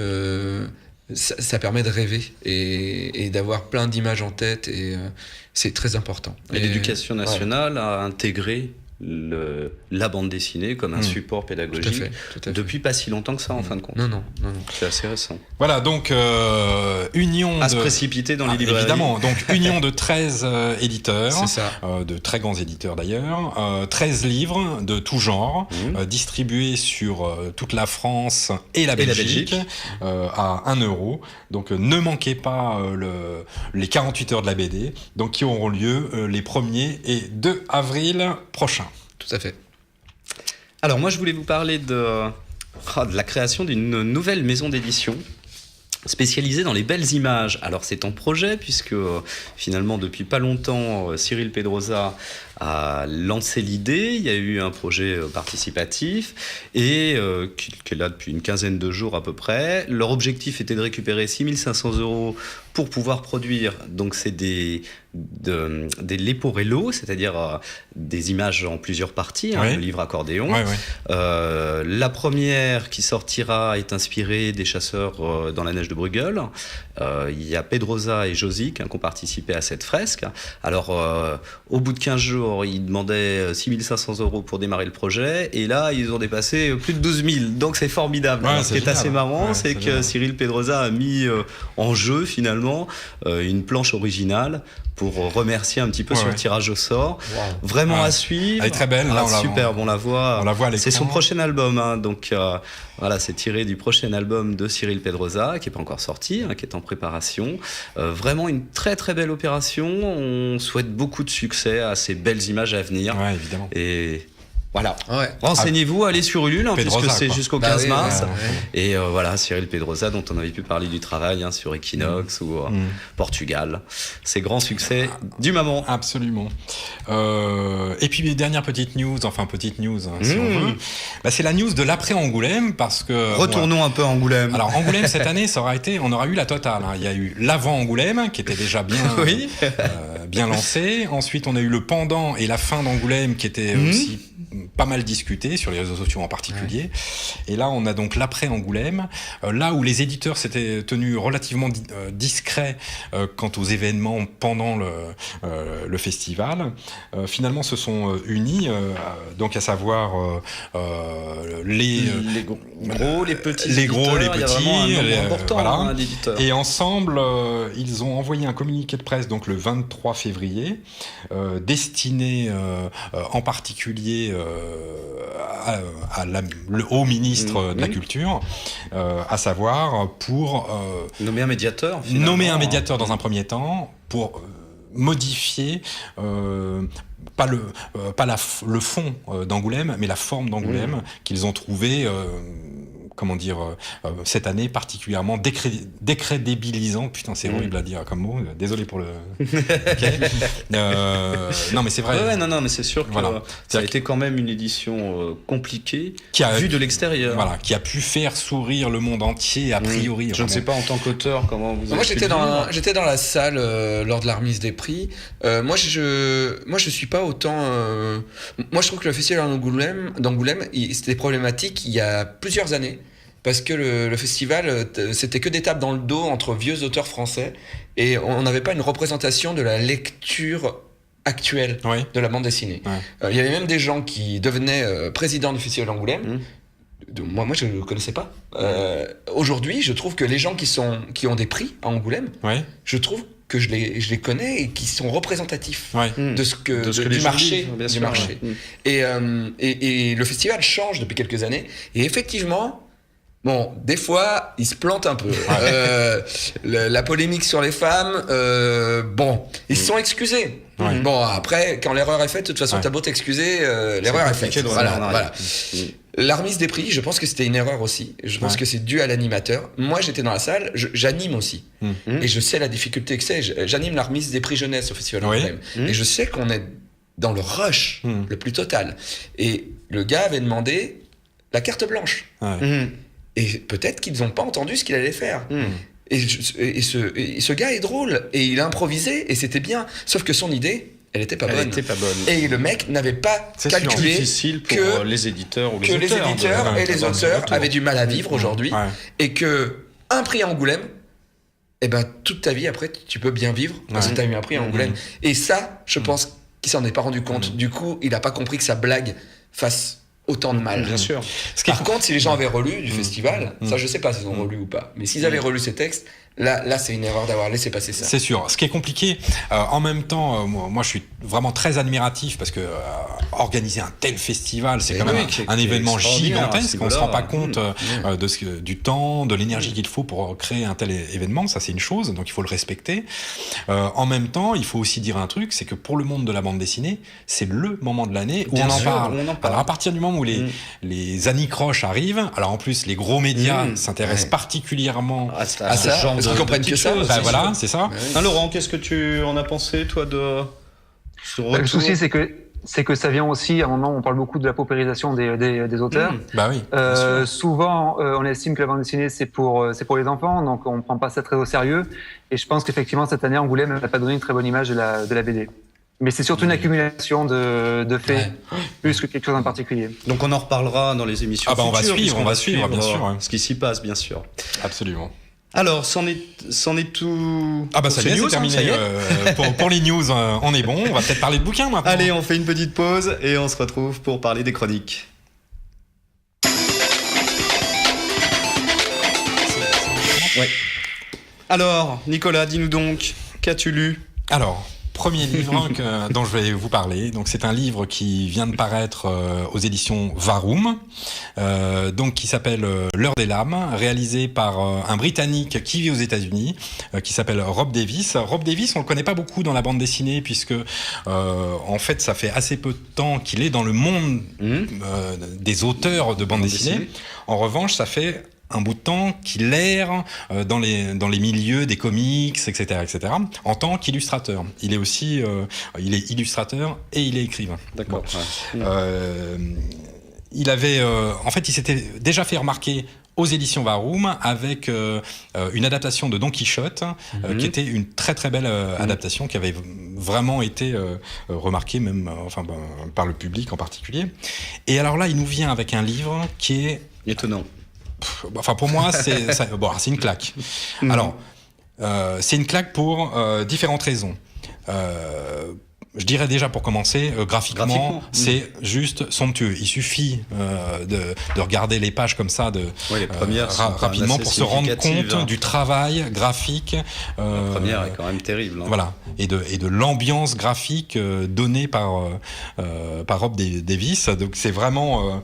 Ça permet de rêver et d'avoir plein d'images en tête, et c'est très important. Et l'éducation nationale a intégré la bande dessinée comme un support pédagogique tout à fait. Depuis pas si longtemps que ça, en fin de compte. Non. C'est assez récent. Voilà, donc union à se précipiter dans les librairies. Évidemment, donc union de 13 éditeurs, c'est ça. De très grands éditeurs d'ailleurs, 13 livres de tout genre, distribués sur toute la France et la Belgique. À 1 euro. Donc ne manquez pas les 48 heures de la BD, donc qui auront lieu les 1er et 2 avril prochains. Tout à fait. Alors moi je voulais vous parler de la création d'une nouvelle maison d'édition spécialisée dans les belles images. Alors c'est en projet puisque finalement depuis pas longtemps Cyril Pedrosa a lancé l'idée. Il y a eu un projet participatif et qui est là depuis une quinzaine de jours à peu près. Leur objectif était de récupérer 6 500 € pour pouvoir produire. Donc c'est des leporello, c'est-à-dire des images en plusieurs parties, le livre accordéon. La première qui sortira est inspirée des chasseurs dans la neige de Bruegel. Il y a Pedrosa et Josic qui ont participé à cette fresque. Alors au bout de 15 jours, ils demandaient 6 500 € pour démarrer le projet et là ils ont dépassé plus de 12 000. Donc c'est formidable. Ce qui est assez marrant, c'est que Cyril Pedrosa a mis en jeu finalement une planche originale pour remercier un petit peu sur le tirage au sort. Vraiment à suivre. Elle est très belle. Là, superbe, on la voit. À l'écran. C'est son prochain album. Donc voilà, c'est tiré du prochain album de Cyril Pedrosa, qui n'est pas encore sorti, qui est en préparation. Vraiment une très très belle opération. On souhaite beaucoup de succès à ces belles images à venir. Ouais, évidemment. Et voilà. Renseignez-vous, allez sur Ulule, puisque c'est jusqu'au 15 mars. Et voilà, Cyril Pedrosa, dont on avait pu parler du travail sur Equinox ou Portugal. C'est grand succès du moment. Absolument. Et puis, dernière petite news, si on veut. C'est la news de l'après-Angoulême, parce que... Retournons un peu à Angoulême. Alors, Angoulême, cette année, on aura eu la totale. Il y a eu l'avant-Angoulême, qui était déjà bien lancé. Ensuite, on a eu le pendant et la fin d'Angoulême, qui était aussi pas mal discuté, sur les réseaux sociaux en particulier. Et là, on a donc l'après-Angoulême, là où les éditeurs s'étaient tenus relativement discrets quant aux événements pendant le festival, finalement se sont unis, donc à savoir les gros, les petits, il y a vraiment un nombre important d'éditeurs. Et ensemble, ils ont envoyé un communiqué de presse donc le 23 février, destiné en particulier le haut ministre de la Culture, à savoir pour nommer un médiateur. Dans un premier temps pour modifier pas le fond d'Angoulême, mais la forme d'Angoulême qu'ils ont trouvé cette année particulièrement décrédibilisant. Putain, c'est horrible à dire comme mot. Désolé pour le... non, mais c'est vrai. Non, mais c'est sûr que ça a été quand même une édition compliquée, vue de l'extérieur. Voilà, qui a pu faire sourire le monde entier, a priori. Je ne sais pas, en tant qu'auteur, comment vous avez... Moi, j'étais dans la salle lors de la remise des prix. Moi, je suis pas autant... Moi, je trouve que le festival d'Angoulême, c'était problématique il y a plusieurs années. Parce que le festival, c'était que des tapes dans le dos entre vieux auteurs français et on n'avait pas une représentation de la lecture actuelle de la bande dessinée. Il y avait même des gens qui devenaient présidents du festival d'Angoulême. Moi, je ne le connaissais pas. Aujourd'hui, je trouve que les gens qui ont des prix à Angoulême, je trouve que je les connais et qui sont représentatifs du marché. Et le festival change depuis quelques années. Et effectivement... Bon, des fois, ils se plantent un peu. La polémique sur les femmes, ils se sont excusés. Bon, après, quand l'erreur est faite, de toute façon, t'as beau t'excuser, l'erreur est faite. Voilà. La remise des prix, je pense que c'était une erreur aussi. Je pense que c'est dû à l'animateur. Moi, j'étais dans la salle, j'anime aussi. Et je sais la difficulté que c'est. J'anime la remise des prix jeunesse au Festival d'Angoulême. Et je sais qu'on est dans le rush le plus total. Et le gars avait demandé la carte blanche. Et peut-être qu'ils n'ont pas entendu ce qu'il allait faire. Et ce gars est drôle. Et il a improvisé, et c'était bien. Sauf que son idée, elle n'était pas bonne. Et le mec n'avait pas calculé que les éditeurs ou les auteurs, les éditeurs et les auteurs avaient du mal à vivre aujourd'hui. Et que un prix à Angoulême, toute ta vie, après, tu peux bien vivre parce que tu as eu un prix à Angoulême. Et ça, je pense qu'il s'en est pas rendu compte. Du coup, il n'a pas compris que sa blague fasse autant de mal. Bien sûr. Par contre, si les gens avaient relu du festival, ça je sais pas s'ils ont relu ou pas, mais s'ils avaient relu ces textes, Là, c'est une erreur d'avoir laissé passer ça. C'est sûr. Ce qui est compliqué, en même temps, moi, je suis vraiment très admiratif parce que organiser un tel festival, c'est quand même un événement gigantesque. On ne se rend pas compte du temps, de l'énergie qu'il faut pour créer un tel événement. Ça, c'est une chose, donc il faut le respecter. En même temps, il faut aussi dire un truc, c'est que pour le monde de la bande dessinée, c'est le moment de l'année où on en parle. Alors, à partir du moment où les anicroches arrivent, alors en plus, les gros médias s'intéressent particulièrement à ce genre Parce qu'ils comprennent que ça. Voilà, c'est ça. Laurent, qu'est-ce que tu en as pensé, toi, de ce retour ? Le souci, c'est que ça vient aussi, à un moment, on parle beaucoup de la paupérisation des auteurs. Bah oui. Souvent, on estime que la bande dessinée, c'est pour les enfants, donc on ne prend pas ça très au sérieux. Et je pense qu'effectivement, cette année, Angoulême n'a pas donné une très bonne image de la BD. Mais c'est surtout une accumulation de faits, plus que quelque chose en particulier. Donc on en reparlera dans les émissions futures. On va suivre, bien sûr. Ce qui s'y passe, bien sûr. Absolument. Alors, c'en est tout. Ah bah ça y est, c'est terminé. Pour les news, on est bon. On va peut-être parler de bouquins maintenant. Allez, on fait une petite pause et on se retrouve pour parler des chroniques. Ouais. Alors, Nicolas, dis-nous donc, qu'as-tu lu ? Alors, premier livre dont je vais vous parler. Donc, c'est un livre qui vient de paraître aux éditions Varum, donc qui s'appelle L'heure des lames, réalisé par un Britannique qui vit aux États-Unis, qui s'appelle Rob Davis. Rob Davis, on le connaît pas beaucoup dans la bande dessinée puisque en fait, ça fait assez peu de temps qu'il est dans le monde des auteurs de bande dessinée. En revanche, ça fait un bout de temps qu'il erre dans les milieux des comics, etc., en tant qu'illustrateur. Il est aussi il est illustrateur et il est écrivain. D'accord. Bon. Il avait, en fait, il s'était déjà fait remarquer aux éditions Varum avec une adaptation de Don Quichotte, qui était une très très belle adaptation qui avait vraiment été remarquée même par le public en particulier. Et alors là, il nous vient avec un livre qui est étonnant. Enfin, pour moi, c'est une claque. Alors, c'est une claque pour différentes raisons. Je dirais déjà pour commencer, graphiquement, c'est juste somptueux. Il suffit de regarder les pages comme ça les premières rapidement pour se rendre compte du travail graphique. La première est quand même terrible. Voilà, et de l'ambiance graphique donnée par Rob Davis. Donc c'est vraiment...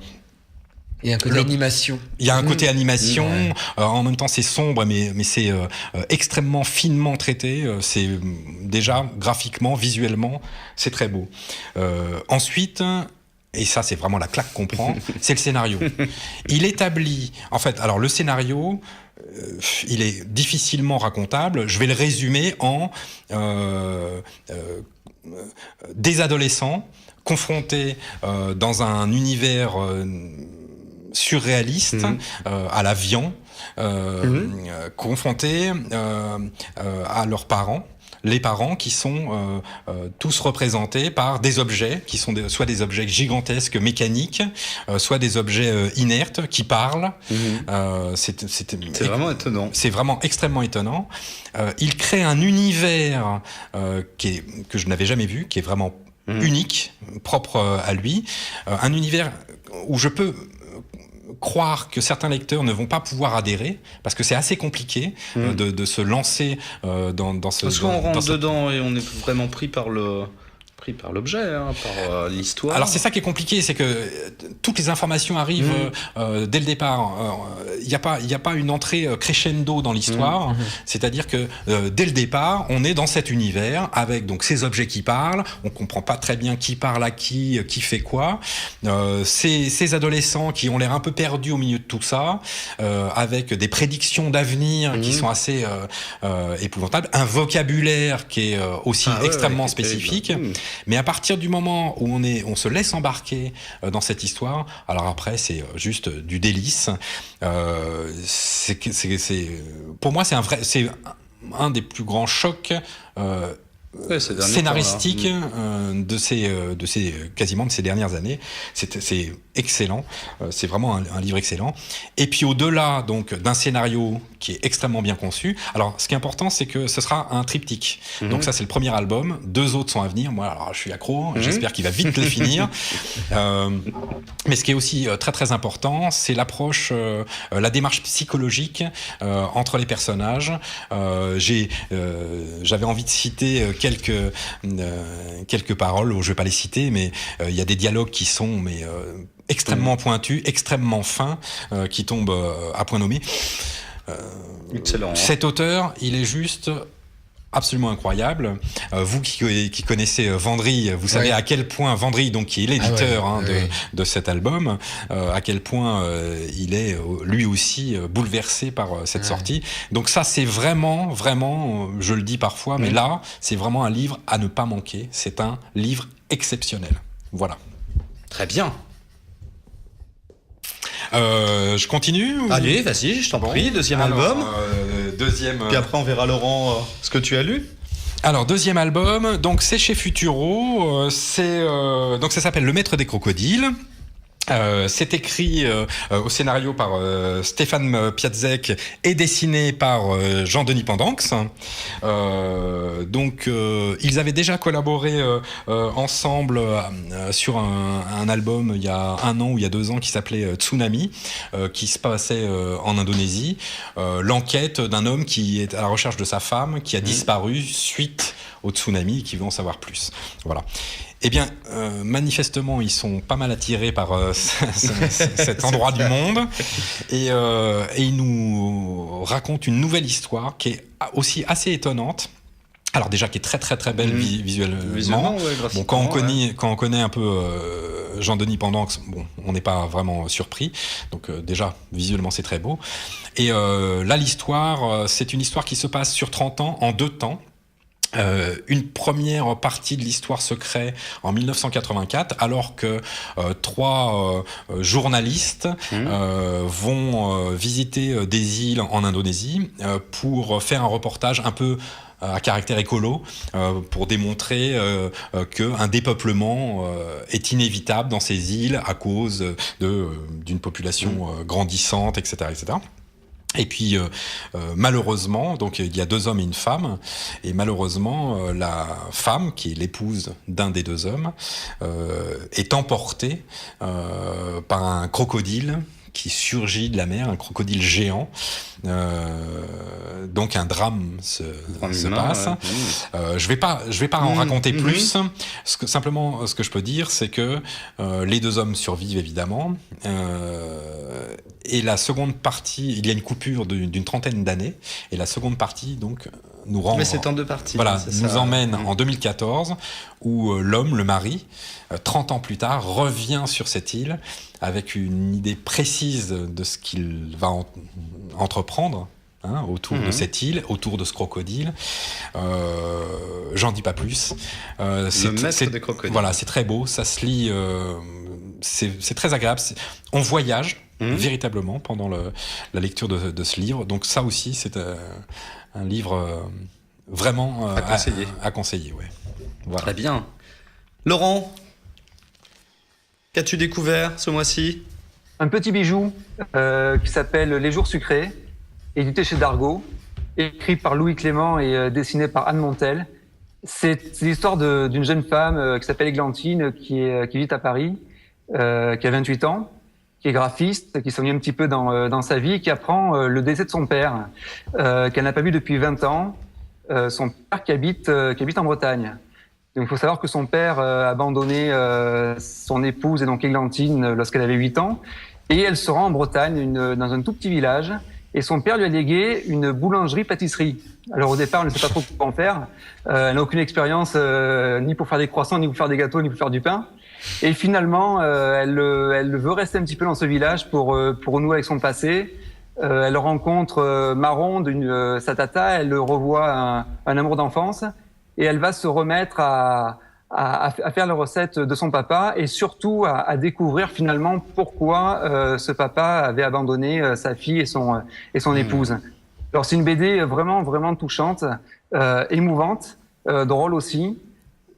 Il y a un côté animation. Il y a un côté animation. En même temps, c'est sombre, mais c'est extrêmement finement traité. C'est déjà graphiquement, visuellement, c'est très beau. Ensuite, et ça, c'est vraiment la claque qu'on prend, c'est le scénario. Il établit, en fait, alors le scénario, il est difficilement racontable. Je vais le résumer en des adolescents confrontés dans un univers surréaliste à la Vian, confrontés à leurs parents. Les parents qui sont tous représentés par des objets qui sont soit des objets gigantesques mécaniques, soit des objets inertes qui parlent. C'est vraiment étonnant. C'est vraiment extrêmement étonnant. Il crée un univers que je n'avais jamais vu, qui est vraiment unique, propre à lui. Un univers où je peux croire que certains lecteurs ne vont pas pouvoir adhérer parce que c'est assez compliqué de se lancer dans ce... Parce qu'on rentre dedans et on est vraiment pris par l'objet, par l'histoire. Alors c'est ça qui est compliqué, c'est que toutes les informations arrivent dès le départ. Il n'y a pas une entrée crescendo dans l'histoire. C'est-à-dire que dès le départ, on est dans cet univers avec donc ces objets qui parlent. On comprend pas très bien qui parle à qui fait quoi. Ces adolescents qui ont l'air un peu perdus au milieu de tout ça, avec des prédictions d'avenir qui sont assez épouvantables, un vocabulaire qui est aussi extrêmement spécifique. Mais à partir du moment où on se laisse embarquer dans cette histoire, alors après c'est juste du délice. Pour moi c'est un des plus grands chocs scénaristiques quasiment de ces dernières années. C'est excellent. C'est vraiment un livre excellent. Et puis au-delà donc d'un scénario qui est extrêmement bien conçu. Alors, ce qui est important, c'est que ce sera un triptyque. Donc ça, c'est le premier album. 2 autres sont à venir. Moi, alors, je suis accro. J'espère qu'il va vite les finir. Mais ce qui est aussi très très important, c'est l'approche, la démarche psychologique entre les personnages. J'avais envie de citer quelques paroles. Je vais pas les citer, mais il y a des dialogues qui sont extrêmement pointus, extrêmement fins, qui tombent à point nommé. Excellent. Cet auteur, il est juste absolument incroyable. Vous qui connaissez Vendry, vous savez à quel point Vendry, donc qui est l'éditeur de cet album, à quel point il est lui aussi bouleversé par cette sortie. Donc ça, c'est vraiment, je le dis parfois, mais là, c'est vraiment un livre à ne pas manquer. C'est un livre exceptionnel. Voilà. Très bien. Je continue ou... Allez, vas-y, je t'en prie. Deuxième album. Deuxième. Puis après, on verra, Laurent, ce que tu as lu. Alors, deuxième album, donc c'est chez Futuro. Donc ça s'appelle Le Maître des Crocodiles. C'est écrit au scénario par Stéphane Piatzek et dessiné par Jean-Denis Pendanx. Donc ils avaient déjà collaboré ensemble sur un album il y a 1 an ou il y a 2 ans qui s'appelait Tsunami, qui se passait en Indonésie. L'enquête d'un homme qui est à la recherche de sa femme qui a disparu suite au tsunami et qui veut en savoir plus. Voilà. Eh bien, manifestement, ils sont pas mal attirés par cet endroit du monde et ils nous racontent une nouvelle histoire qui est aussi assez étonnante. Alors déjà, qui est très très très belle visuellement. Bon, quand on connaît un peu Jean-Denis Pendanx, bon, on n'est pas vraiment surpris. Donc déjà, visuellement, c'est très beau. Et là, l'histoire, c'est une histoire qui se passe sur 30 ans, en 2 temps. Une première partie de l'histoire se crée en 1984, alors que 3 journalistes vont visiter des îles en Indonésie pour faire un reportage un peu à caractère écolo, pour démontrer qu'un dépeuplement est inévitable dans ces îles à cause d'une population grandissante, etc., etc. Et puis malheureusement, donc il y a 2 hommes et une femme, et malheureusement la femme, qui est l'épouse d'un des 2 hommes, est emportée par un crocodile qui surgit de la mer, un crocodile géant. Donc un drame se passe. Je vais pas en raconter plus. Simplement, ce que je peux dire, c'est que les 2 hommes survivent évidemment. Et la seconde partie, il y a une coupure d'une 30aine d'années. Et la seconde partie, donc, nous rend. Mais c'est en 2 parties. Voilà, nous emmène en 2014, où l'homme, le mari, 30 ans plus tard, revient sur cette île avec une idée précise de ce qu'il va entreprendre autour de cette île, autour de ce crocodile. J'en dis pas plus. Le Maître des Crocodiles. Voilà, c'est très beau, ça se lit, c'est très agréable. On voyage véritablement pendant la lecture de ce livre. Donc ça aussi, c'est un livre vraiment à conseiller. Ouais. Voilà. Très bien. Laurent, qu'as-tu découvert ce mois-ci ? Un petit bijou qui s'appelle Les Jours Sucrés, édité chez Dargaud, écrit par Louis Clément et dessiné par Anne Montel. C'est l'histoire d'une jeune femme qui s'appelle Églantine, qui vit à Paris, qui a 28 ans, qui est graphiste, qui s'ennuie un petit peu dans sa vie, qui apprend le décès de son père, qu'elle n'a pas vu depuis 20 ans, son père qui habite en Bretagne. Donc, il faut savoir que son père a abandonné son épouse et donc Églantine lorsqu'elle avait 8 ans, et elle se rend en Bretagne, dans un tout petit village, et son père lui a légué une boulangerie-pâtisserie. Alors au départ, elle ne sait pas trop comment en faire, elle n'a aucune expérience ni pour faire des croissants, ni pour faire des gâteaux, ni pour faire du pain. Et finalement, elle veut rester un petit peu dans ce village pour renouer avec son passé. Elle rencontre Maron, sa tata, elle revoit un amour d'enfance, et elle va se remettre à faire les recettes de son papa, et surtout à découvrir finalement pourquoi ce papa avait abandonné sa fille et son épouse. Alors c'est une BD vraiment, vraiment touchante, émouvante, drôle aussi.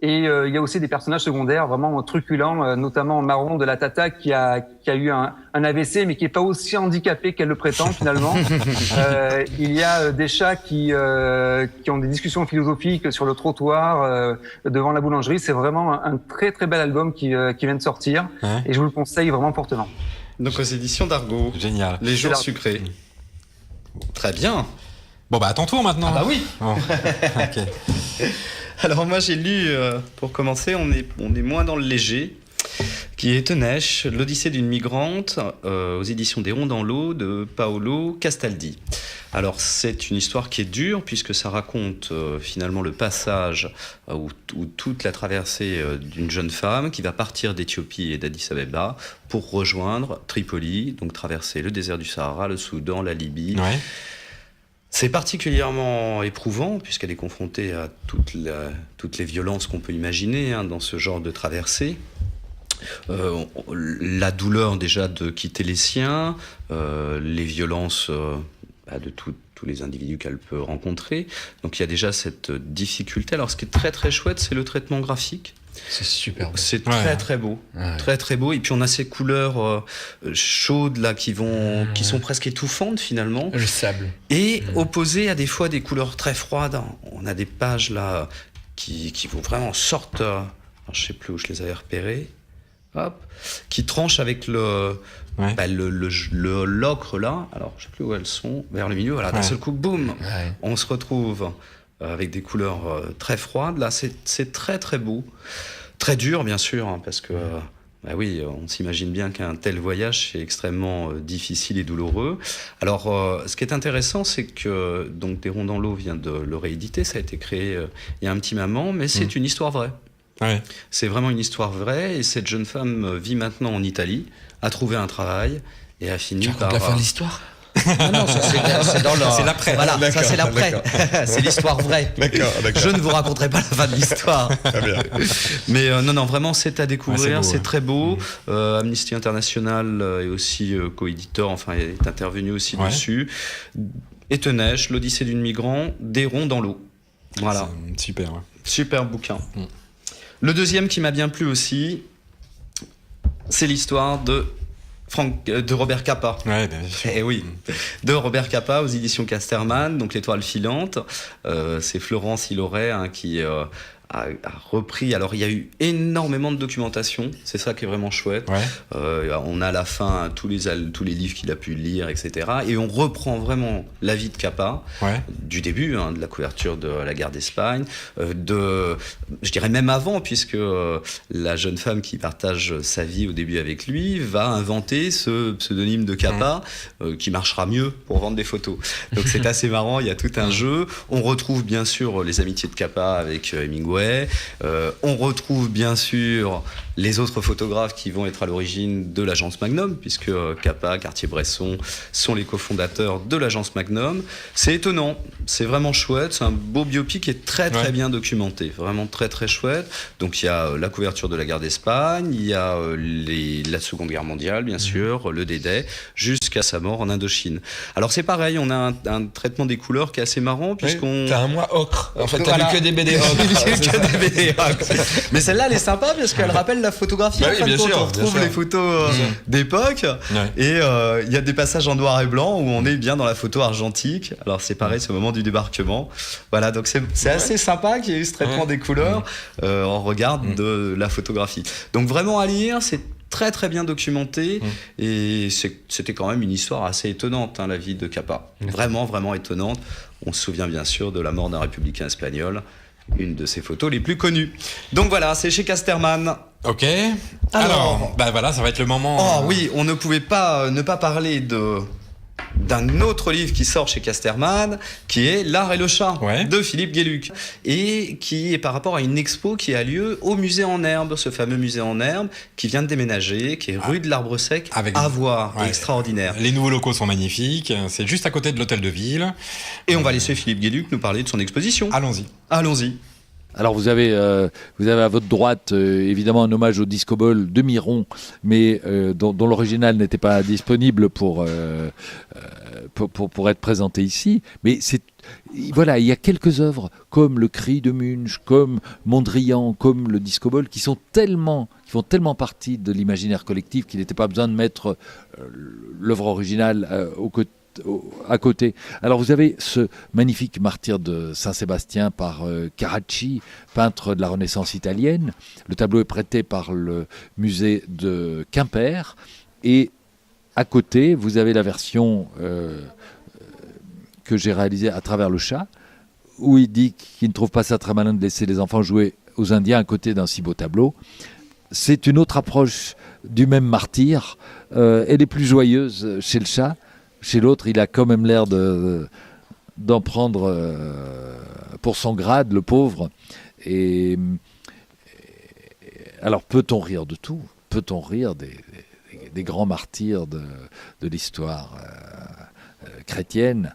Et il y a aussi des personnages secondaires vraiment truculents, notamment Marron de la Tata qui a eu un AVC mais qui est pas aussi handicapé qu'elle le prétend finalement. Il y a des chats qui ont des discussions philosophiques sur le trottoir devant la boulangerie. C'est vraiment un très très bel album qui vient de sortir et je vous le conseille vraiment fortement. Donc aux éditions d'Argo. Génial. Les jours sucrés. Très bien. Bon bah à ton tour maintenant. Ah bah oui. Oh. Ok. Alors moi j'ai lu, pour commencer, on est moins dans le léger, qui est Tenesh, l'Odyssée d'une migrante, aux éditions des Ronds dans l'eau de Paolo Castaldi. Alors c'est une histoire qui est dure puisque ça raconte finalement le passage ou toute la traversée d'une jeune femme qui va partir d'Éthiopie et d'Addis Abeba pour rejoindre Tripoli, donc traverser le désert du Sahara, le Soudan, la Libye. Ouais. C'est particulièrement éprouvant puisqu'elle est confrontée à toutes les violences qu'on peut imaginer dans ce genre de traversée. La douleur déjà de quitter les siens, les violences de tous les individus qu'elle peut rencontrer. Donc il y a déjà cette difficulté. Alors ce qui est très très chouette, c'est le traitement graphique. C'est super beau. C'est très très beau, très très beau. Et puis on a ces couleurs chaudes là qui sont presque étouffantes finalement. Le sable. Et opposées à des fois des couleurs très froides. On a des pages là qui vont vraiment sortent. Alors, je sais plus où je les avais repérées. Hop, qui tranchent avec le l'ocre là. Alors je sais plus où elles sont. Vers le milieu. Voilà. D'un seul coup, boum, on se retrouve avec des couleurs très froides. Là, c'est très très beau, très dur bien sûr, parce que oui, on s'imagine bien qu'un tel voyage c'est extrêmement difficile et douloureux. Alors, ce qui est intéressant, c'est que donc Des Ronds dans l'eau vient de le rééditer. Ça a été créé il y a un petit moment, mais c'est une histoire vraie. Ouais. C'est vraiment une histoire vraie. Et cette jeune femme vit maintenant en Italie, a trouvé un travail et a fini par. Tu racontes la fin de l'histoire? Non, ça, c'est dans le. C'est l'après. Voilà, D'accord, ça c'est l'après. C'est l'histoire vraie. D'accord. Je ne vous raconterai pas la fin de l'histoire. Très bien. Mais non, vraiment, c'est à découvrir. C'est beau, très beau. Amnesty International est aussi co-éditeur, enfin, est intervenu aussi dessus. Et Tenesh, l'Odyssée d'une migrante, Des Ronds dans l'eau. Voilà. C'est super. Ouais. Super bouquin. Le deuxième qui m'a bien plu aussi, c'est l'histoire de Robert Capa. Ouais, bien sûr. Eh oui, de Robert Capa aux éditions Casterman, donc L'Étoile filante. C'est Florence Hiloret qui a repris. Alors il y a eu énormément de documentation, c'est ça qui est vraiment chouette. On a à la fin tous les livres qu'il a pu lire, etc. Et on reprend vraiment la vie de Capa, du début, de la couverture de la guerre d'Espagne, je dirais même avant, puisque la jeune femme qui partage sa vie au début avec lui va inventer ce pseudonyme de Capa qui marchera mieux pour vendre des photos. Donc c'est assez marrant, il y a tout un jeu. On retrouve bien sûr les amitiés de Capa avec Hemingway. On retrouve bien sûr les autres photographes qui vont être à l'origine de l'agence Magnum, puisque Capa, Cartier-Bresson sont les cofondateurs de l'agence Magnum. C'est étonnant, c'est vraiment chouette, c'est un beau biopic qui est très très bien documenté, vraiment très très chouette. Donc il y a la couverture de la guerre d'Espagne, il y a la Seconde Guerre mondiale bien sûr, le D-Day, jusqu'à sa mort en Indochine. Alors c'est pareil, on a un traitement des couleurs qui est assez marrant, puisqu'on... T'as un mois ocre, en fait t'as lu que des BD ocre. Mais celle-là elle est sympa parce qu'elle rappelle la photographie. On retrouve les photos d'époque et il y a des passages en noir et blanc où on est bien dans la photo argentique. Alors c'est pareil, c'est au moment du débarquement. Voilà, donc c'est assez sympa qu'il y ait eu ce traitement des couleurs en regard de la photographie. Donc vraiment à lire, c'est très très bien documenté et c'était quand même une histoire assez étonnante, la vie de Capa. Vraiment vraiment étonnante. On se souvient bien sûr de la mort d'un républicain espagnol, une de ses photos les plus connues. Donc voilà, c'est chez Casterman. Ok. Alors, voilà, ça va être le moment. Oh oui, on ne pouvait pas ne pas parler d'un autre livre qui sort chez Casterman, qui est L'Art et le chat de Philippe Guéluc, et qui est par rapport à une expo qui a lieu au musée en herbe, ce fameux musée en herbe qui vient de déménager, qui est rue de l'Arbre Sec, à voir, extraordinaire. Les nouveaux locaux sont magnifiques, c'est juste à côté de l'hôtel de ville. Et on va laisser Philippe Guéluc nous parler de son exposition. Allons-y. Allons-y. Alors vous avez à votre droite évidemment un hommage au Disco Ball de Miron, mais dont l'original n'était pas disponible pour être présenté ici. Mais voilà, il y a quelques œuvres comme Le Cri de Munch, comme Mondrian, comme le Disco Ball qui font tellement partie de l'imaginaire collectif qu'il n'était pas besoin de mettre l'œuvre originale à côté. Alors vous avez ce magnifique martyr de Saint-Sébastien par Carracci, peintre de la Renaissance italienne. Le tableau est prêté par le musée de Quimper. Et à côté, vous avez la version que j'ai réalisée à travers le chat, où il dit qu'il ne trouve pas ça très malin de laisser les enfants jouer aux Indiens à côté d'un si beau tableau. C'est une autre approche du même martyr. Elle est plus joyeuse chez le chat. Chez l'autre, il a quand même l'air d'en prendre pour son grade, le pauvre. Et alors, peut-on rire de tout ? Peut-on rire des grands martyrs de l'histoire chrétienne ?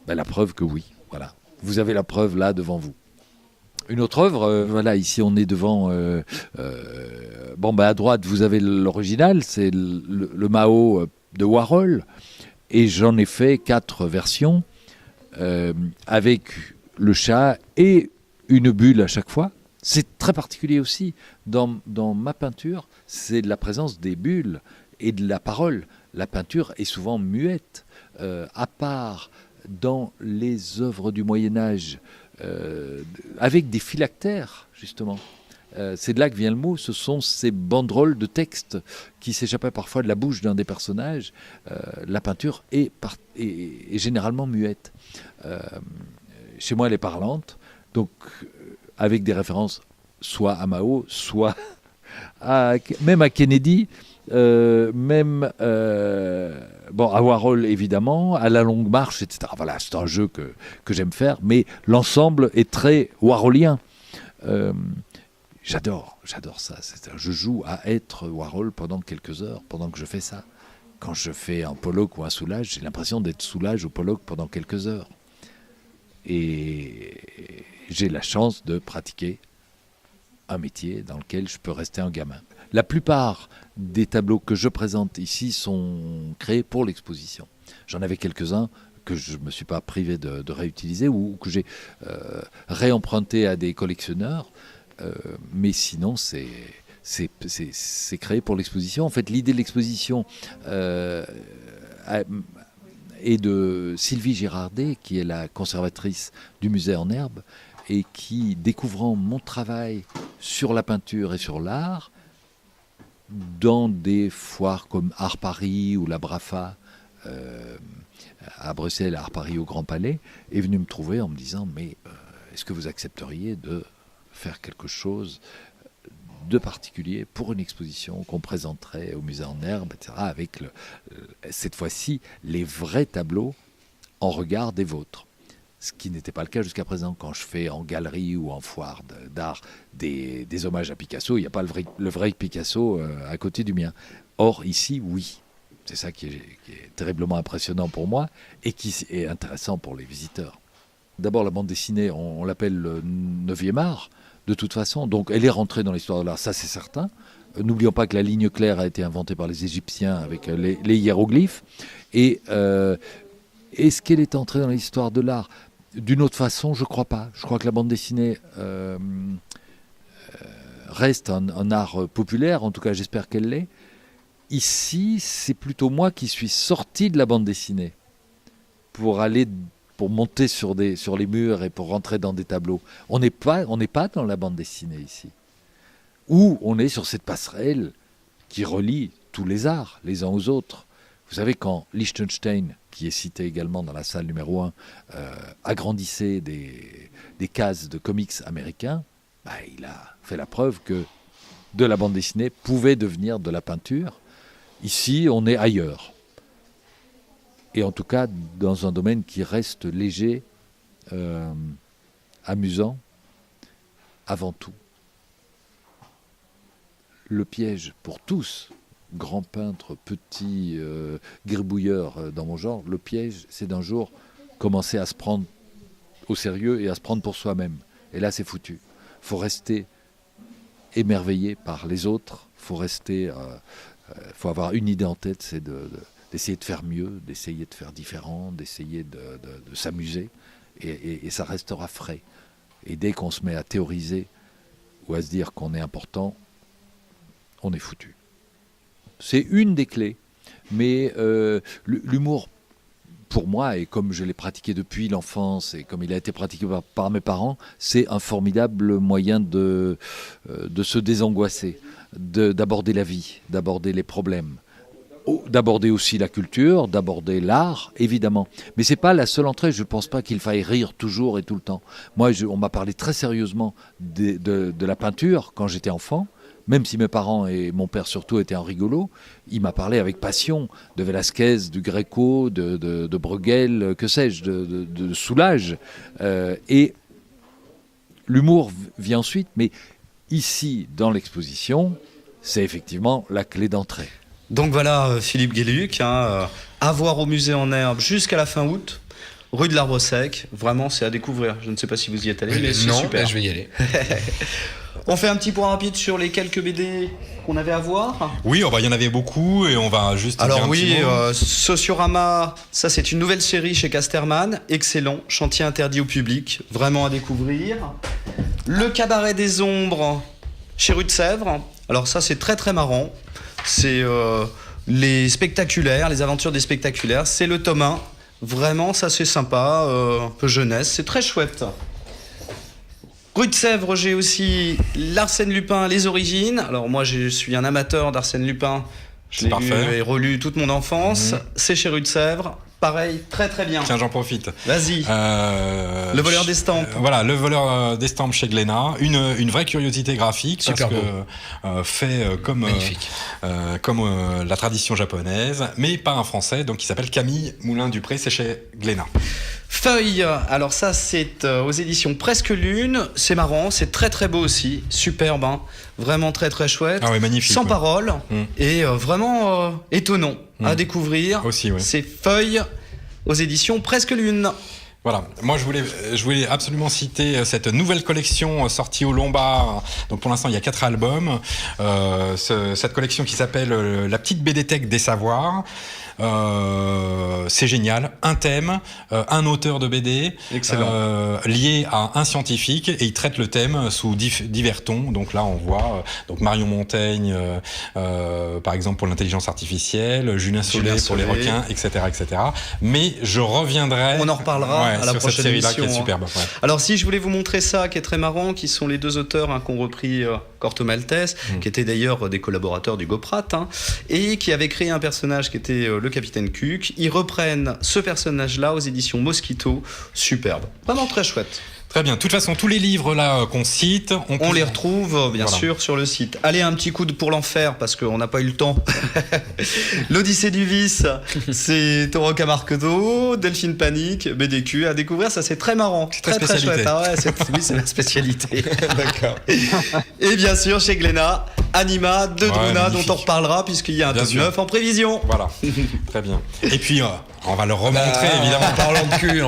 Ben, la preuve que oui. Voilà. Vous avez la preuve là devant vous. Une autre œuvre, voilà, ici on est devant. À droite, vous avez l'original, c'est le Mao de Warhol. Et j'en ai fait 4 versions avec le chat et une bulle à chaque fois. C'est très particulier aussi. Dans ma peinture, c'est de la présence des bulles et de la parole. La peinture est souvent muette. À part dans les œuvres du Moyen-Âge, avec des phylactères, justement. C'est de là que vient le mot, ce sont ces banderoles de texte qui s'échappaient parfois de la bouche d'un des personnages. La peinture est généralement muette. Chez moi, elle est parlante, donc avec des références soit à Mao, soit même à Kennedy, à Warhol évidemment, à La Longue Marche, etc. Voilà, c'est un jeu que j'aime faire, mais l'ensemble est très warholien. J'adore ça. Je joue à être Warhol pendant quelques heures, pendant que je fais ça. Quand je fais un Pollock ou un Soulages, j'ai l'impression d'être Soulages ou Pollock pendant quelques heures. Et j'ai la chance de pratiquer un métier dans lequel je peux rester un gamin. La plupart des tableaux que je présente ici sont créés pour l'exposition. J'en avais quelques-uns que je ne me suis pas privé de réutiliser ou que j'ai réemprunté à des collectionneurs. Mais sinon, c'est créé pour l'exposition. En fait, l'idée de l'exposition est de Sylvie Girardet, qui est la conservatrice du musée en herbe, et qui, découvrant mon travail sur la peinture et sur l'art, dans des foires comme Art Paris ou la Brafa à Bruxelles, Art Paris au Grand Palais, est venue me trouver en me disant « Mais est-ce que vous accepteriez de faire quelque chose de particulier pour une exposition qu'on présenterait au musée en herbe, etc., avec cette fois-ci les vrais tableaux en regard des vôtres. Ce qui n'était pas le cas jusqu'à présent. Quand je fais en galerie ou en foire d'art des hommages à Picasso, il n'y a pas le vrai Picasso à côté du mien. Or, ici, oui. C'est ça qui est terriblement impressionnant pour moi et qui est intéressant pour les visiteurs. D'abord, la bande dessinée, on l'appelle le 9e art, de toute façon. Donc, elle est rentrée dans l'histoire de l'art, ça c'est certain. N'oublions pas que la ligne claire a été inventée par les Égyptiens avec les hiéroglyphes. Et est-ce qu'elle est entrée dans l'histoire de l'art ? D'une autre façon, je ne crois pas. Je crois que la bande dessinée reste un art populaire, en tout cas j'espère qu'elle l'est. Ici, c'est plutôt moi qui suis sorti de la bande dessinée pour monter sur les murs et pour rentrer dans des tableaux. On n'est pas dans la bande dessinée ici. Ou on est sur cette passerelle qui relie tous les arts, les uns aux autres. Vous savez, quand Liechtenstein, qui est cité également dans la salle numéro 1, agrandissait des cases de comics américains, il a fait la preuve que de la bande dessinée pouvait devenir de la peinture. Ici, on est ailleurs. Et en tout cas, dans un domaine qui reste léger, amusant, avant tout. Le piège pour tous, grands peintres, petits gribouilleurs dans mon genre, le piège, c'est d'un jour commencer à se prendre au sérieux et à se prendre pour soi-même. Et là, c'est foutu. faut rester émerveillé par les autres, faut rester, faut avoir une idée en tête, c'est d'essayer de faire mieux, d'essayer de faire différent, d'essayer de s'amuser, et ça restera frais. Et dès qu'on se met à théoriser ou à se dire qu'on est important, on est foutu. C'est une des clés, mais l'humour, pour moi, et comme je l'ai pratiqué depuis l'enfance, et comme il a été pratiqué par mes parents, c'est un formidable moyen de se désangoisser, d'aborder la vie, d'aborder les problèmes, d'aborder aussi la culture, d'aborder l'art, évidemment. Mais c'est pas la seule entrée, je ne pense pas qu'il faille rire toujours et tout le temps. Moi, on m'a parlé très sérieusement de la peinture quand j'étais enfant. Même si mes parents et mon père surtout étaient un rigolo, il m'a parlé avec passion de Velázquez, du Greco, de Bruegel, que sais-je, de Soulages. Et l'humour vient ensuite, mais ici, dans l'exposition, c'est effectivement la clé d'entrée. Donc voilà, Philippe Guéluc, à voir au musée en herbe jusqu'à la fin août. Rue de l'Arbre Sec, vraiment c'est à découvrir. Je ne sais pas si vous y êtes allé, mais c'est super. Non, je vais y aller. On fait un petit point rapide sur les quelques BD qu'on avait à voir. Oui, il y en avait beaucoup et on va juste Alors dire un oui, petit mot. Sociorama, ça c'est une nouvelle série chez Casterman, excellent, chantier interdit au public, vraiment à découvrir. Le Cabaret des Ombres chez Rue de Sèvres, alors ça c'est très très marrant, c'est les spectaculaires, les aventures des spectaculaires, c'est le tome 1, vraiment ça c'est sympa, un peu jeunesse, c'est très chouette. Rue de Sèvres, j'ai aussi l'Arsène Lupin, les origines. Alors moi, je suis un amateur d'Arsène Lupin. Je l'ai lu et relu toute mon enfance. C'est chez Rue de Sèvres. Pareil, très très bien. Tiens, j'en profite. Vas-y. Le voleur d'estampes. Voilà, le voleur d'estampes chez Glénat. Une vraie curiosité graphique. Super parce que fait comme la tradition japonaise, mais pas un français, donc il s'appelle Camille Moulin-Dupré, c'est chez Glénat. Feuille, alors ça c'est aux éditions Presque Lune, c'est marrant, c'est très très beau aussi, superbe, hein. Vraiment très très chouette, ah ouais, magnifique, sans parole, et vraiment étonnant à découvrir. Aussi, ouais. C'est Feuille aux éditions Presque Lune. Voilà, moi je voulais absolument citer cette nouvelle collection sortie au Lombard. Donc pour l'instant il y a 4 albums. Cette collection qui s'appelle La petite BDthèque des savoirs. C'est génial, un thème, un auteur de BD lié à un scientifique, et il traite le thème sous divers tons. Donc là on voit donc Marion Montaigne par exemple pour l'intelligence artificielle, Julien Solé pour les requins, etc., etc. Mais je reviendrai. On en reparlera à la sur prochaine cette série-là émission, qui est superbe. Ouais. Alors si je voulais vous montrer ça, qui est très marrant, qui sont les deux auteurs qui ont repris Corto Maltese, qui étaient d'ailleurs des collaborateurs du Goprat, et qui avaient créé un personnage qui était le capitaine Cook. Ils reprennent ce personnage-là aux éditions Mosquito. Superbe. Vraiment très chouette. Très bien. De toute façon, tous les livres là qu'on cite, on les retrouve bien sûr sur le site. Allez, un petit coup pour l'enfer parce qu'on n'a pas eu le temps. L'Odyssée du vice, c'est Toro Camarquedo, Delphine Panique, BDQ à découvrir. Ça c'est très marrant, c'est très très chouette. Ah ouais, oui, c'est la spécialité. D'accord. Et bien sûr chez Glénat, Anima de Druna, dont on reparlera puisqu'il y a un top 9 en prévision. Voilà. Très bien. Et puis on va le remontrer évidemment. En parlant de cul,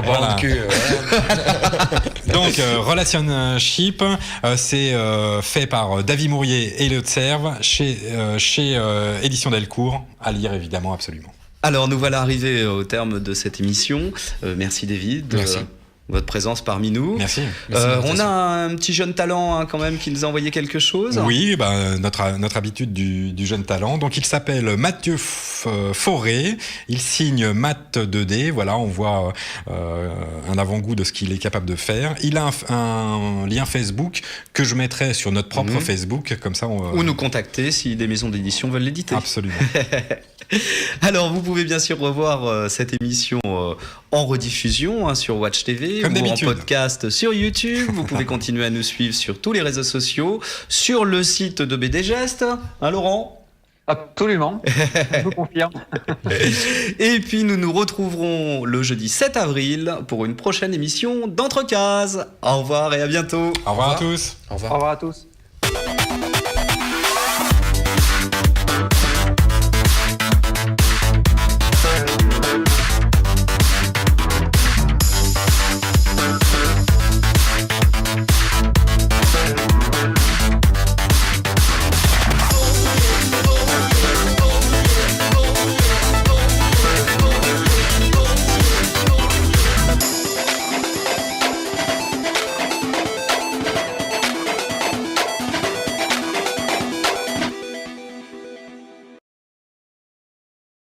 Donc, Relationship, c'est fait par David Mourier et Léo Serve chez Édition Delcourt, à lire évidemment absolument. Alors, nous voilà arrivés au terme de cette émission. Merci David. Merci. Votre présence parmi nous. Merci. On a un petit jeune talent quand même qui nous a envoyé quelque chose. Oui, notre habitude du jeune talent. Donc il s'appelle Mathieu Fauré. Il signe Math 2D. Voilà, on voit un avant-goût de ce qu'il est capable de faire. Il a un lien Facebook que je mettrai sur notre propre Facebook, comme ça. Ou nous contacter si des maisons d'édition veulent l'éditer. Absolument. Alors, vous pouvez bien sûr revoir cette émission en rediffusion sur Watch TV comme ou en d'habitude. podcast sur YouTube. Vous pouvez continuer à nous suivre sur tous les réseaux sociaux, sur le site de BD Geste. Hein, Laurent ? Absolument, je vous confirme. Et puis, nous nous retrouverons le jeudi 7 avril pour une prochaine émission d'Entrecases. Au revoir et à bientôt. Au revoir à tous. Au revoir. Au revoir à tous.